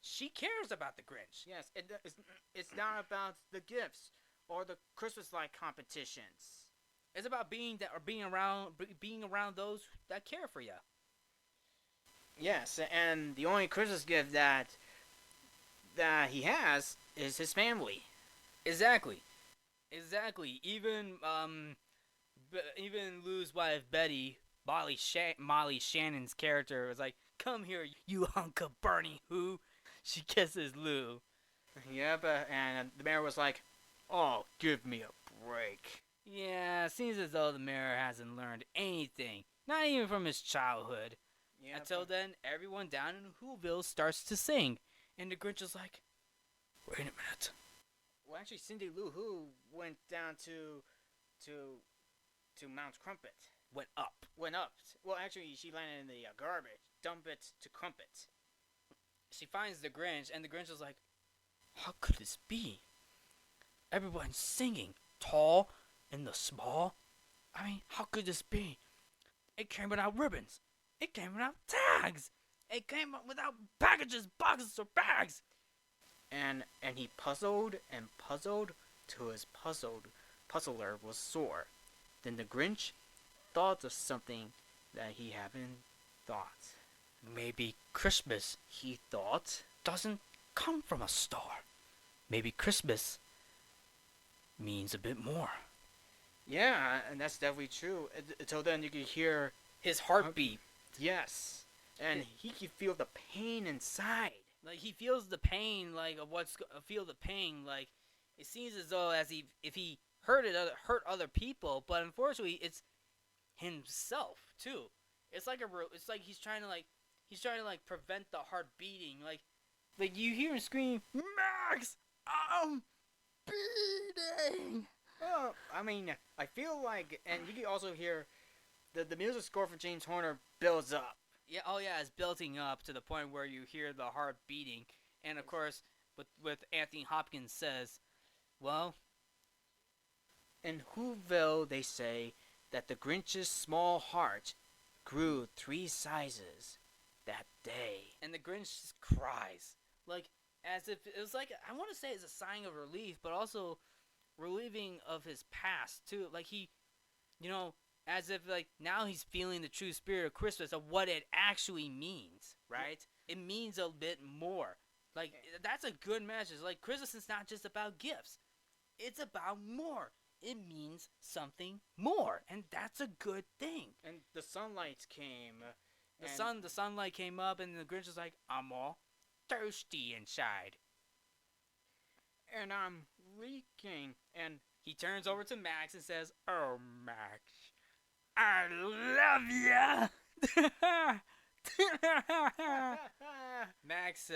she cares about the Grinch. Yes, it's not about the gifts or the Christmas light competitions. It's about being around those that care for you. Yes, and the only Christmas gift that he has is his family. Exactly. Even Lou's wife Betty, Molly Shannon's character, was like, "Come here, you hunk of Bernie who." She kisses Lou. Yep, and the mayor was like, "Oh, give me a break." Yeah, seems as though the mayor hasn't learned anything, not even from his childhood. Yep. Until then, everyone down in Whoville starts to sing, and the Grinch is like, "Wait a minute." Well, actually, Cindy Lou Who went down to Mount Crumpet. Went up. Well, actually, she landed in the garbage. Dump it to Crumpet. She finds the Grinch, and the Grinch is like, "How could this be? Everyone's singing, tall and the small. I mean, how could this be? It came without ribbons. It came without tags. It came without packages, boxes, or bags." And he puzzled and puzzled till his puzzler was sore. Then the Grinch thought of something that he hadn't thought. Maybe Christmas, he thought, doesn't come from a star. Maybe Christmas means a bit more. Yeah, and that's definitely true. Until then, you could hear his heartbeat. Yes, and he could feel the pain inside. Like, he feels the pain, like, of like, it seems as though if he hurt other people, but unfortunately, it's himself, too. It's like he's trying to prevent the heart beating, like you hear him scream, "Max, I'm beating!" Oh, I mean, I feel like, and you can also hear the music score from James Horner builds up. Yeah, it's building up to the point where you hear the heart beating, and of course, with Anthony Hopkins says, well, in Whoville they say that the Grinch's small heart grew 3 sizes that day. And the Grinch just cries, like, as if it was like, I want to say it's a sign of relief, but also relieving of his past too. Like, he, as if, like, now he's feeling the true spirit of Christmas, of what it actually means, right? It means a bit more. Like, that's a good message. Like, Christmas is not just about gifts. It's about more. it means something more, and that's a good thing. And the sunlight came. The sunlight came up, and the Grinch was like, "I'm all thirsty inside." And I'm leaking. And He turns over to Max and says, "Oh, Max, I love ya." Max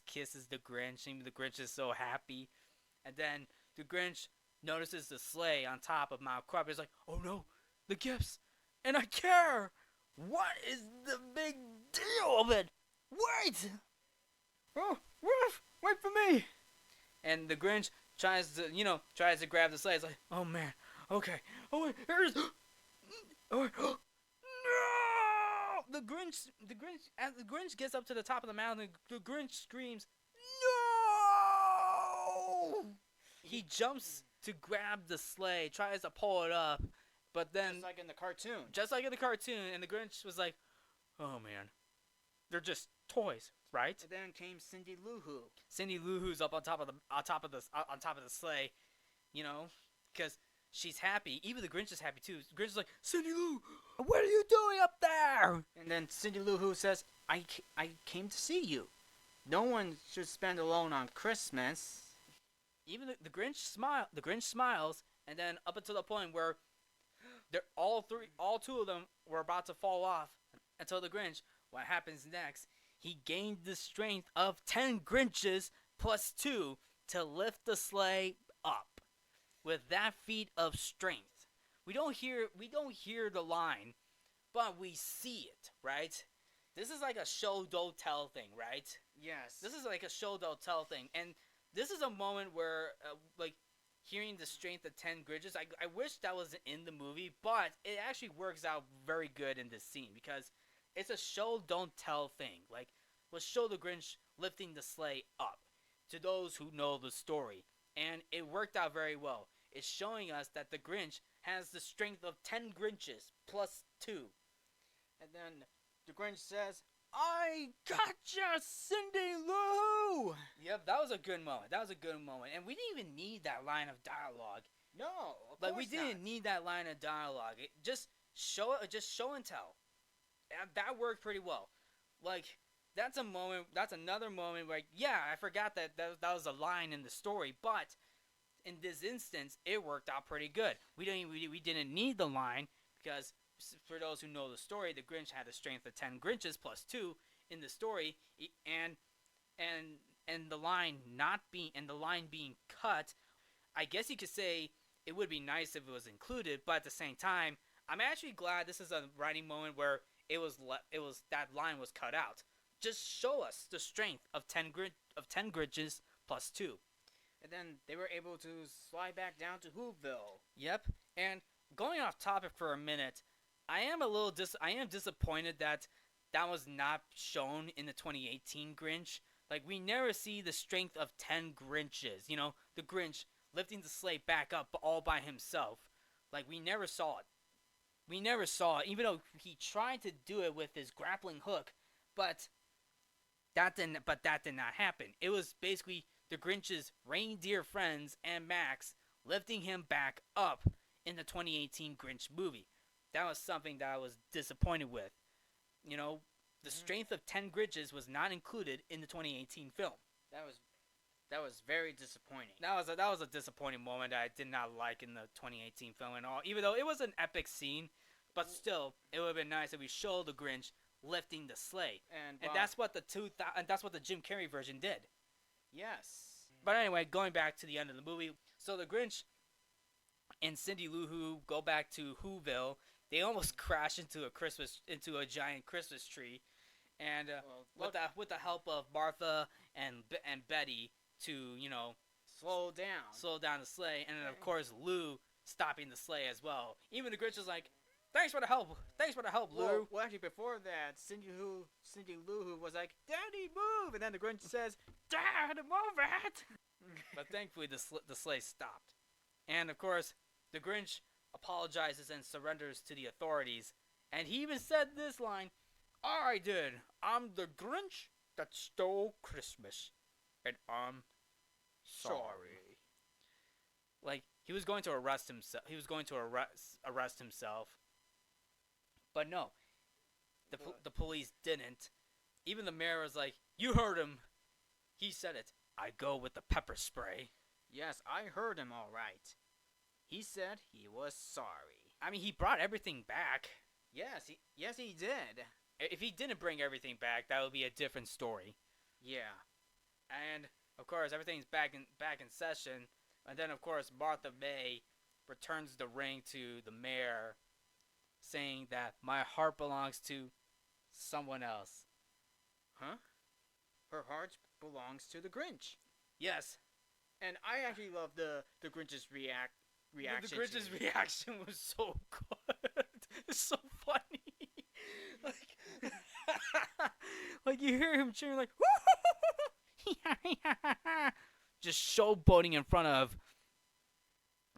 kisses the Grinch, and the Grinch is so happy. And then the Grinch notices the sleigh on top of Mount Carver. He's like, "Oh no, the gifts, and I care. What is the big deal of it? Wait, oh, wait for me. And the Grinch tries to grab the sleigh. It's like, "Oh man, okay. Oh wait, here's oh wait, no!" As the Grinch gets up to the top of the mountain, the Grinch screams, "No!" He jumps to grab the sleigh, tries to pull it up, but then Just like in the cartoon. And the Grinch was like, "Oh man, they're just toys, right?" And then came Cindy Lou Who. Cindy Lou Who's up on top of the sleigh, because she's happy. Even the Grinch is happy too. The Grinch is like, "Cindy Lou, what are you doing up there?" And then Cindy Lou Who says, I came to see you. No one should spend alone on Christmas. Even the Grinch smiles, and then up until the point where they're all two of them were about to fall off. Until the Grinch, what happens next? He gained the strength of 10 Grinches plus 2 to lift the sleigh up. With that feat of strength, we don't hear the line, but we see it, right? This is like a show don't tell thing, right? Yes. This is like a show don't tell thing, and this is a moment where, hearing the strength of 10 Grinches, I wish that was in the movie, but it actually works out very good in this scene because it's a show don't tell thing. Like, let's show the Grinch lifting the sleigh up to those who know the story, and it worked out very well. It's showing us that the Grinch has the strength of 10 Grinches plus 2. And then the Grinch says, "I gotcha, Cindy Lou!" Yep, that was a good moment. And we didn't even need that line of dialogue. No, We didn't need that line of dialogue. It just show and tell. And that worked pretty well. That's another moment where, yeah, I forgot that was a line in the story, but in this instance, it worked out pretty good. We didn't need the line because, for those who know the story, the Grinch had a strength of 10 Grinches plus 2 in the story, and the line being cut. I guess you could say it would be nice if it was included, but at the same time, I'm actually glad this is a writing moment where that line was cut out. Just show us the strength of 10 Grinches plus 2. And then they were able to slide back down to Whoville. Yep. And going off topic for a minute, I am disappointed that was not shown in the 2018 Grinch. We never see the strength of 10 Grinches. The Grinch lifting the sleigh back up all by himself. We never saw it. Even though he tried to do it with his grappling hook, but that did not happen. It was basically the Grinch's reindeer friends and Max lifting him back up in the 2018 Grinch movie. That was something that I was disappointed with. The strength of 10 Grinches was not included in the 2018 film. That was very disappointing. That was a disappointing moment that I did not like in the 2018 film at all. Even though it was an epic scene, but still, it would have been nice if we showed the Grinch lifting the sleigh. And that's what the Jim Carrey version did. Yes. But anyway, going back to the end of the movie, so the Grinch and Cindy Lou Who go back to Whoville. They almost crash into a giant Christmas tree, and with the help of Martha and Betty to slow down the sleigh, and then of course Lou stopping the sleigh as well. Even the Grinch is like, "Thanks for the help, Lou." Well, actually, before that, Cindy Lou Who was like, "Daddy, move!" And then the Grinch says, "Dad, move it!" But thankfully, the sleigh stopped, and of course, the Grinch apologizes and surrenders to the authorities, and he even said this line, "I did. I'm the Grinch that stole Christmas, and I'm sorry." he was going to arrest himself. He was going to arrest himself, but no, the police didn't. Even the mayor was like, "You heard him. He said it. I go with the pepper spray." Yes, I heard him all right. He said he was sorry. I mean, he brought everything back. Yes, he did. If he didn't bring everything back, that would be a different story. Yeah. And of course, everything's back in session. And then, of course, Martha May returns the ring to the mayor, saying that my heart belongs to someone else. Huh? Her heart belongs to the Grinch. Yes. And I actually love the Grinch's reaction. The Grinch's reaction was so good. It's so funny. like you hear him cheering like, just showboating in front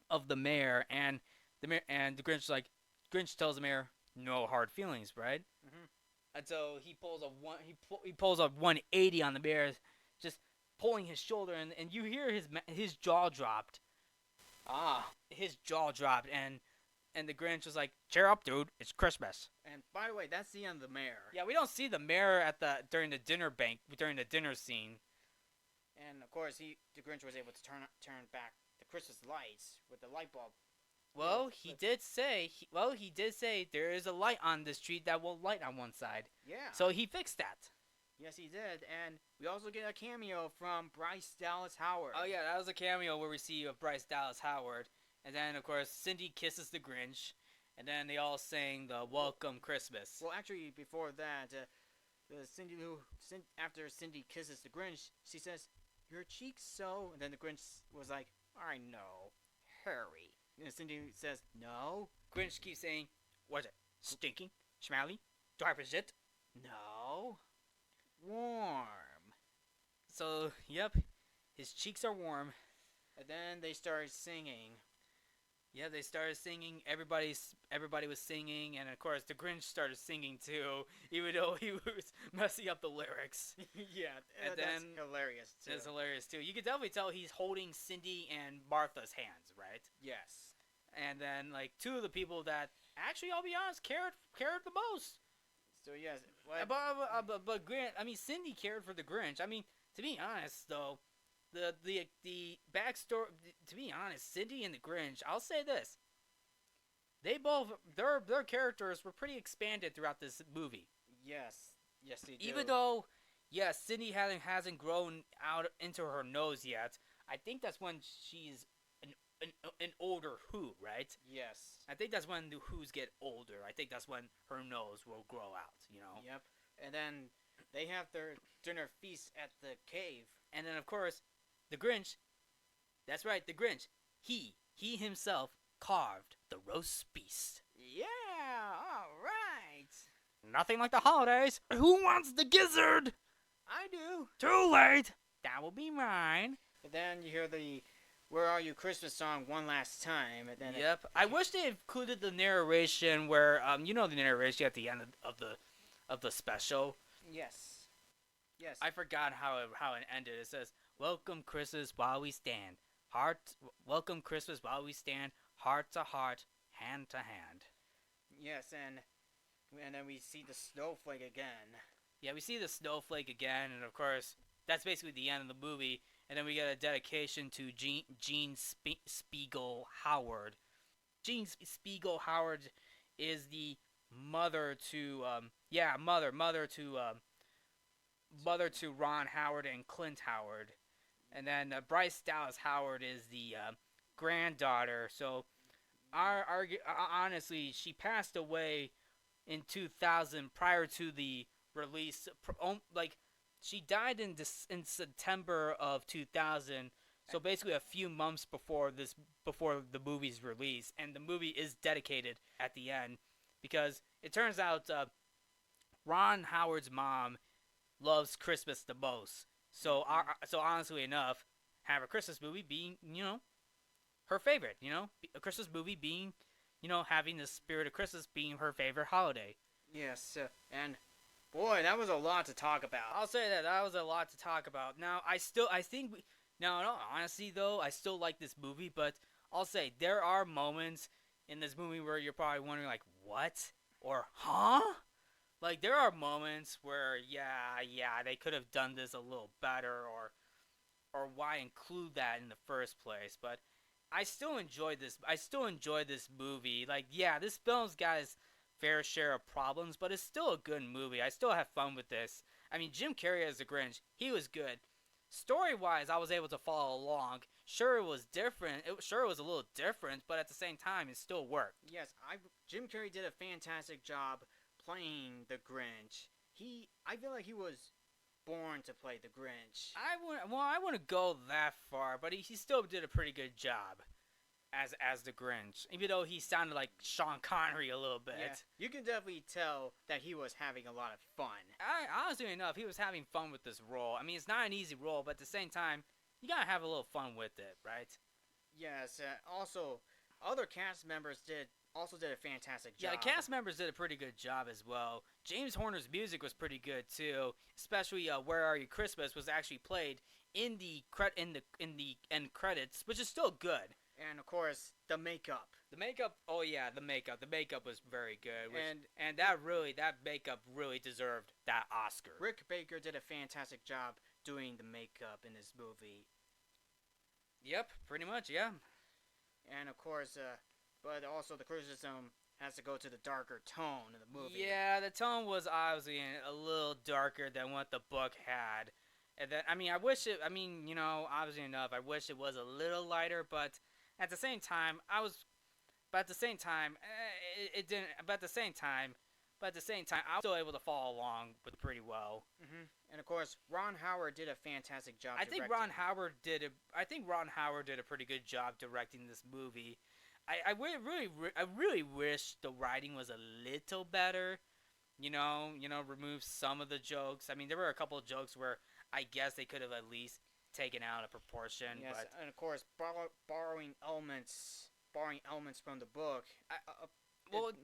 of the mayor, and the Grinch tells the mayor, no hard feelings, right? Mm-hmm. And so he pulls a 180 on the mayor, just pulling his shoulder, and you hear his jaw dropped. His jaw dropped, and the Grinch was like, cheer up, dude, it's Christmas. And by the way, that's the end of the mayor. Yeah, we don't see the mayor during the dinner scene. And of course, the Grinch was able to turn back the Christmas lights with the light bulb. Well, he did say there is a light on the street that will light on one side. Yeah. So he fixed that. Yes, he did. And we also get a cameo from Bryce Dallas Howard. Oh yeah, that was a cameo where we see Bryce Dallas Howard. And then, of course, Cindy kisses the Grinch. And then they all sing the Welcome Christmas. Well, actually, before that, after Cindy kisses the Grinch, she says, your cheeks so... And then the Grinch was like, I know. Hurry. And Cindy says, no. Grinch keeps saying, what's it? Stinking? Schmally? Darpagit? No. Warm. So, yep. His cheeks are warm. And then they started singing. Yeah, they started singing. Everybody was singing, and of course the Grinch started singing too, even though he was messing up the lyrics. Yeah, and that's then hilarious too. That's hilarious too. You can definitely tell he's holding Cindy and Martha's hands, right? Yes. And then like two of the people that actually, I'll be honest, cared the most. So yes, but Grinch. I mean, Cindy cared for the Grinch. I mean, to be honest though. The backstory, to be honest, Cindy and the Grinch, I'll say this. They both, their characters were pretty expanded throughout this movie. Yes, they do. Even though, yes, Cindy hasn't grown out into her nose yet. I think that's when she's an older Who, right? Yes. I think that's when the Who's get older. I think that's when her nose will grow out, you know? Yep. And then they have their dinner feast at the cave. And then, of course, the Grinch, that's right, the Grinch, he himself carved the roast beast. Yeah, all right. Nothing like the holidays. Who wants the gizzard? I do. Too late. That will be mine. And then you hear the Where Are You Christmas song one last time. And then yep. I wish they included the narration where, the narration at the end of the special. Yes. Yes. I forgot how it ended. It says, "Welcome Christmas while we stand, welcome Christmas while we stand, heart to heart, hand to hand." Yes, and then we see the snowflake again. Yeah, we see the snowflake again, and of course, that's basically the end of the movie. And then we get a dedication to Gene Spiegel Howard. Gene Spiegel Howard is the mother to mother to Ron Howard and Clint Howard. And then Bryce Dallas Howard is the granddaughter. So, honestly, she passed away in 2000 prior to the release. She died in September of 2000. So basically a few months before the movie's release. And the movie is dedicated at the end. Because it turns out Ron Howard's mom loves Christmas the most. So honestly enough, have a Christmas movie being, her favorite, a Christmas movie being, having the spirit of Christmas being her favorite holiday. Yes, and boy, that was a lot to talk about. I'll say that was a lot to talk about. Now, honestly though, I still like this movie, but I'll say there are moments in this movie where you're probably wondering like, what? Or, huh? Like, there are moments where, yeah, they could have done this a little better, or why include that in the first place. But I still enjoy this. I still enjoy this movie. Like, yeah, this film's got its fair share of problems, but it's still a good movie. I still have fun with this. I mean, Jim Carrey as the Grinch, he was good. Story-wise, I was able to follow along. Sure, it was different. Sure, it was a little different, but at the same time, it still worked. Yes, Jim Carrey did a fantastic job playing the Grinch. I feel like he was born to play the Grinch. I wouldn't go that far, but he still did a pretty good job as the Grinch, even though he sounded like Sean Connery a little bit. Yeah, you can definitely tell that he was having a lot of fun. Honestly enough, he was having fun with this role. I mean, it's not an easy role, but at the same time, you gotta have a little fun with it, right? Yes. Also, other cast members did a fantastic job. Yeah, the cast members did a pretty good job as well. James Horner's music was pretty good too, especially "Where Are You Christmas" was actually played in the end credits, which is still good. And of course, the makeup. The makeup, oh yeah, the makeup. The makeup was very good, and that makeup really deserved that Oscar. Rick Baker did a fantastic job doing the makeup in this movie. Yep, pretty much, yeah. And of course, but also the criticism has to go to the darker tone of the movie. Yeah, the tone was obviously a little darker than what the book had. And then, I mean, obviously enough, I wish it was a little lighter, but at the same time, it didn't. But at the same time, I was still able to follow along with it pretty well. Mm-hmm. And of course, Ron Howard did a fantastic job. I think Ron Howard did a pretty good job directing this movie. I really wish the writing was a little better. Remove some of the jokes. I mean, there were a couple of jokes where I guess they could have at least taken out of proportion. Yes, but and of course, borrowing elements from the book.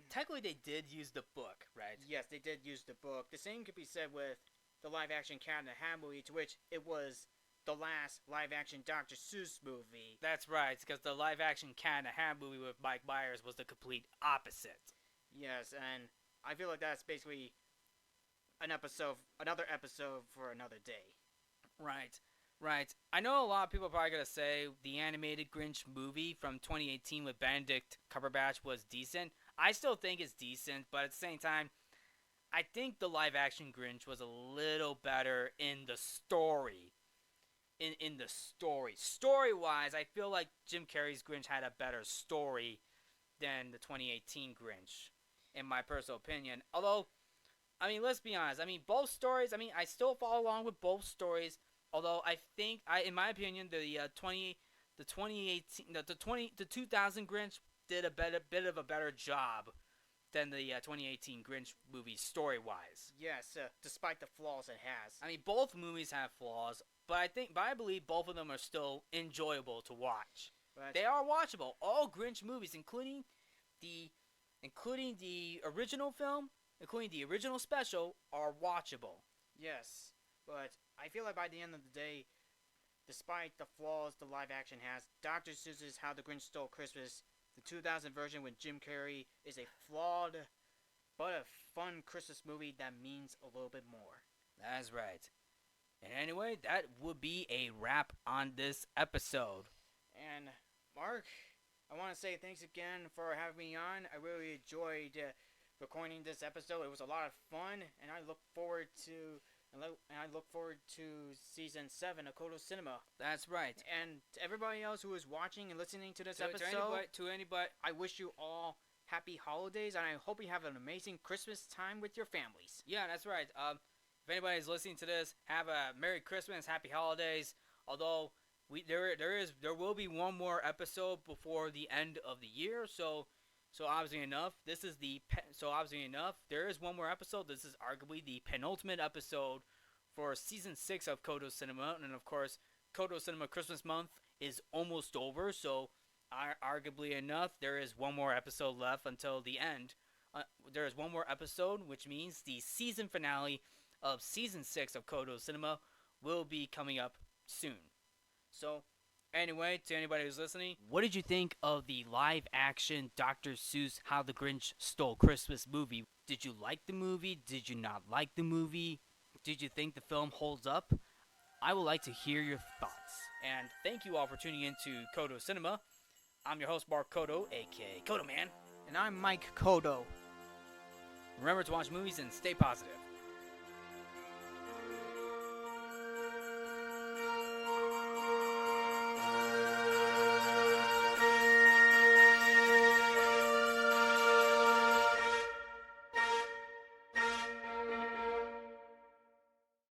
Technically they did use the book, right? Yes, they did use the book. The same could be said with the live-action Cat in the Hat movie, to which it was the last live-action Dr. Seuss movie. That's right, because the live-action Cat in the Hat movie with Mike Myers was the complete opposite. Yes, and I feel like that's basically another episode for another day. Right. I know a lot of people are probably going to say the animated Grinch movie from 2018 with Benedict Cumberbatch was decent. I still think it's decent, but at the same time, I think the live-action Grinch was a little better in the story. In the story. Story-wise, I feel like Jim Carrey's Grinch had a better story than the 2018 Grinch, in my personal opinion. Although, I mean, let's be honest. I mean, both stories, I still follow along with both stories. Although I think, in my opinion, the 2000 Grinch did a bit of a better job than the 2018 Grinch movie story-wise. Yes, despite the flaws it has. I mean, both movies have flaws, but I believe both of them are still enjoyable to watch. But they are watchable. All Grinch movies, including the original film, including the original special, are watchable. Yes, but I feel like by the end of the day, despite the flaws the live action has, Dr. Seuss's How the Grinch Stole Christmas, the 2000 version with Jim Carrey, is a flawed but a fun Christmas movie that means a little bit more. That's right. And anyway, that would be a wrap on this episode. And Mark, I want to say thanks again for having me on. I really enjoyed recording this episode. It was a lot of fun, and I look forward to season 7 of Codo Cinema. That's right. And to everybody else who is watching and listening to this episode, to anybody, I wish you all happy holidays, and I hope you have an amazing Christmas time with your families. Yeah, that's right. If anybody's listening to this, have a Merry Christmas, Happy Holidays. Although there will be one more episode before the end of the year, so obviously enough, there is one more episode. This is arguably the penultimate episode for season 6 of Codo Cinema, and of course, Codo Cinema Christmas month is almost over. So, arguably enough, there is one more episode left until the end. There is one more episode, which means the season finale of season 6 of Codo Cinema will be coming up soon. So, Anyway, to anybody who's listening, what did you think of the live-action Dr. Seuss How the Grinch Stole Christmas movie? Did you like the movie? Did you not like the movie? Did you think the film holds up? I would like to hear your thoughts. And thank you all for tuning in to Codo Cinema. I'm your host, Mark Codo, aka Codoman. And I'm Mike Codo. Remember to watch movies and stay positive.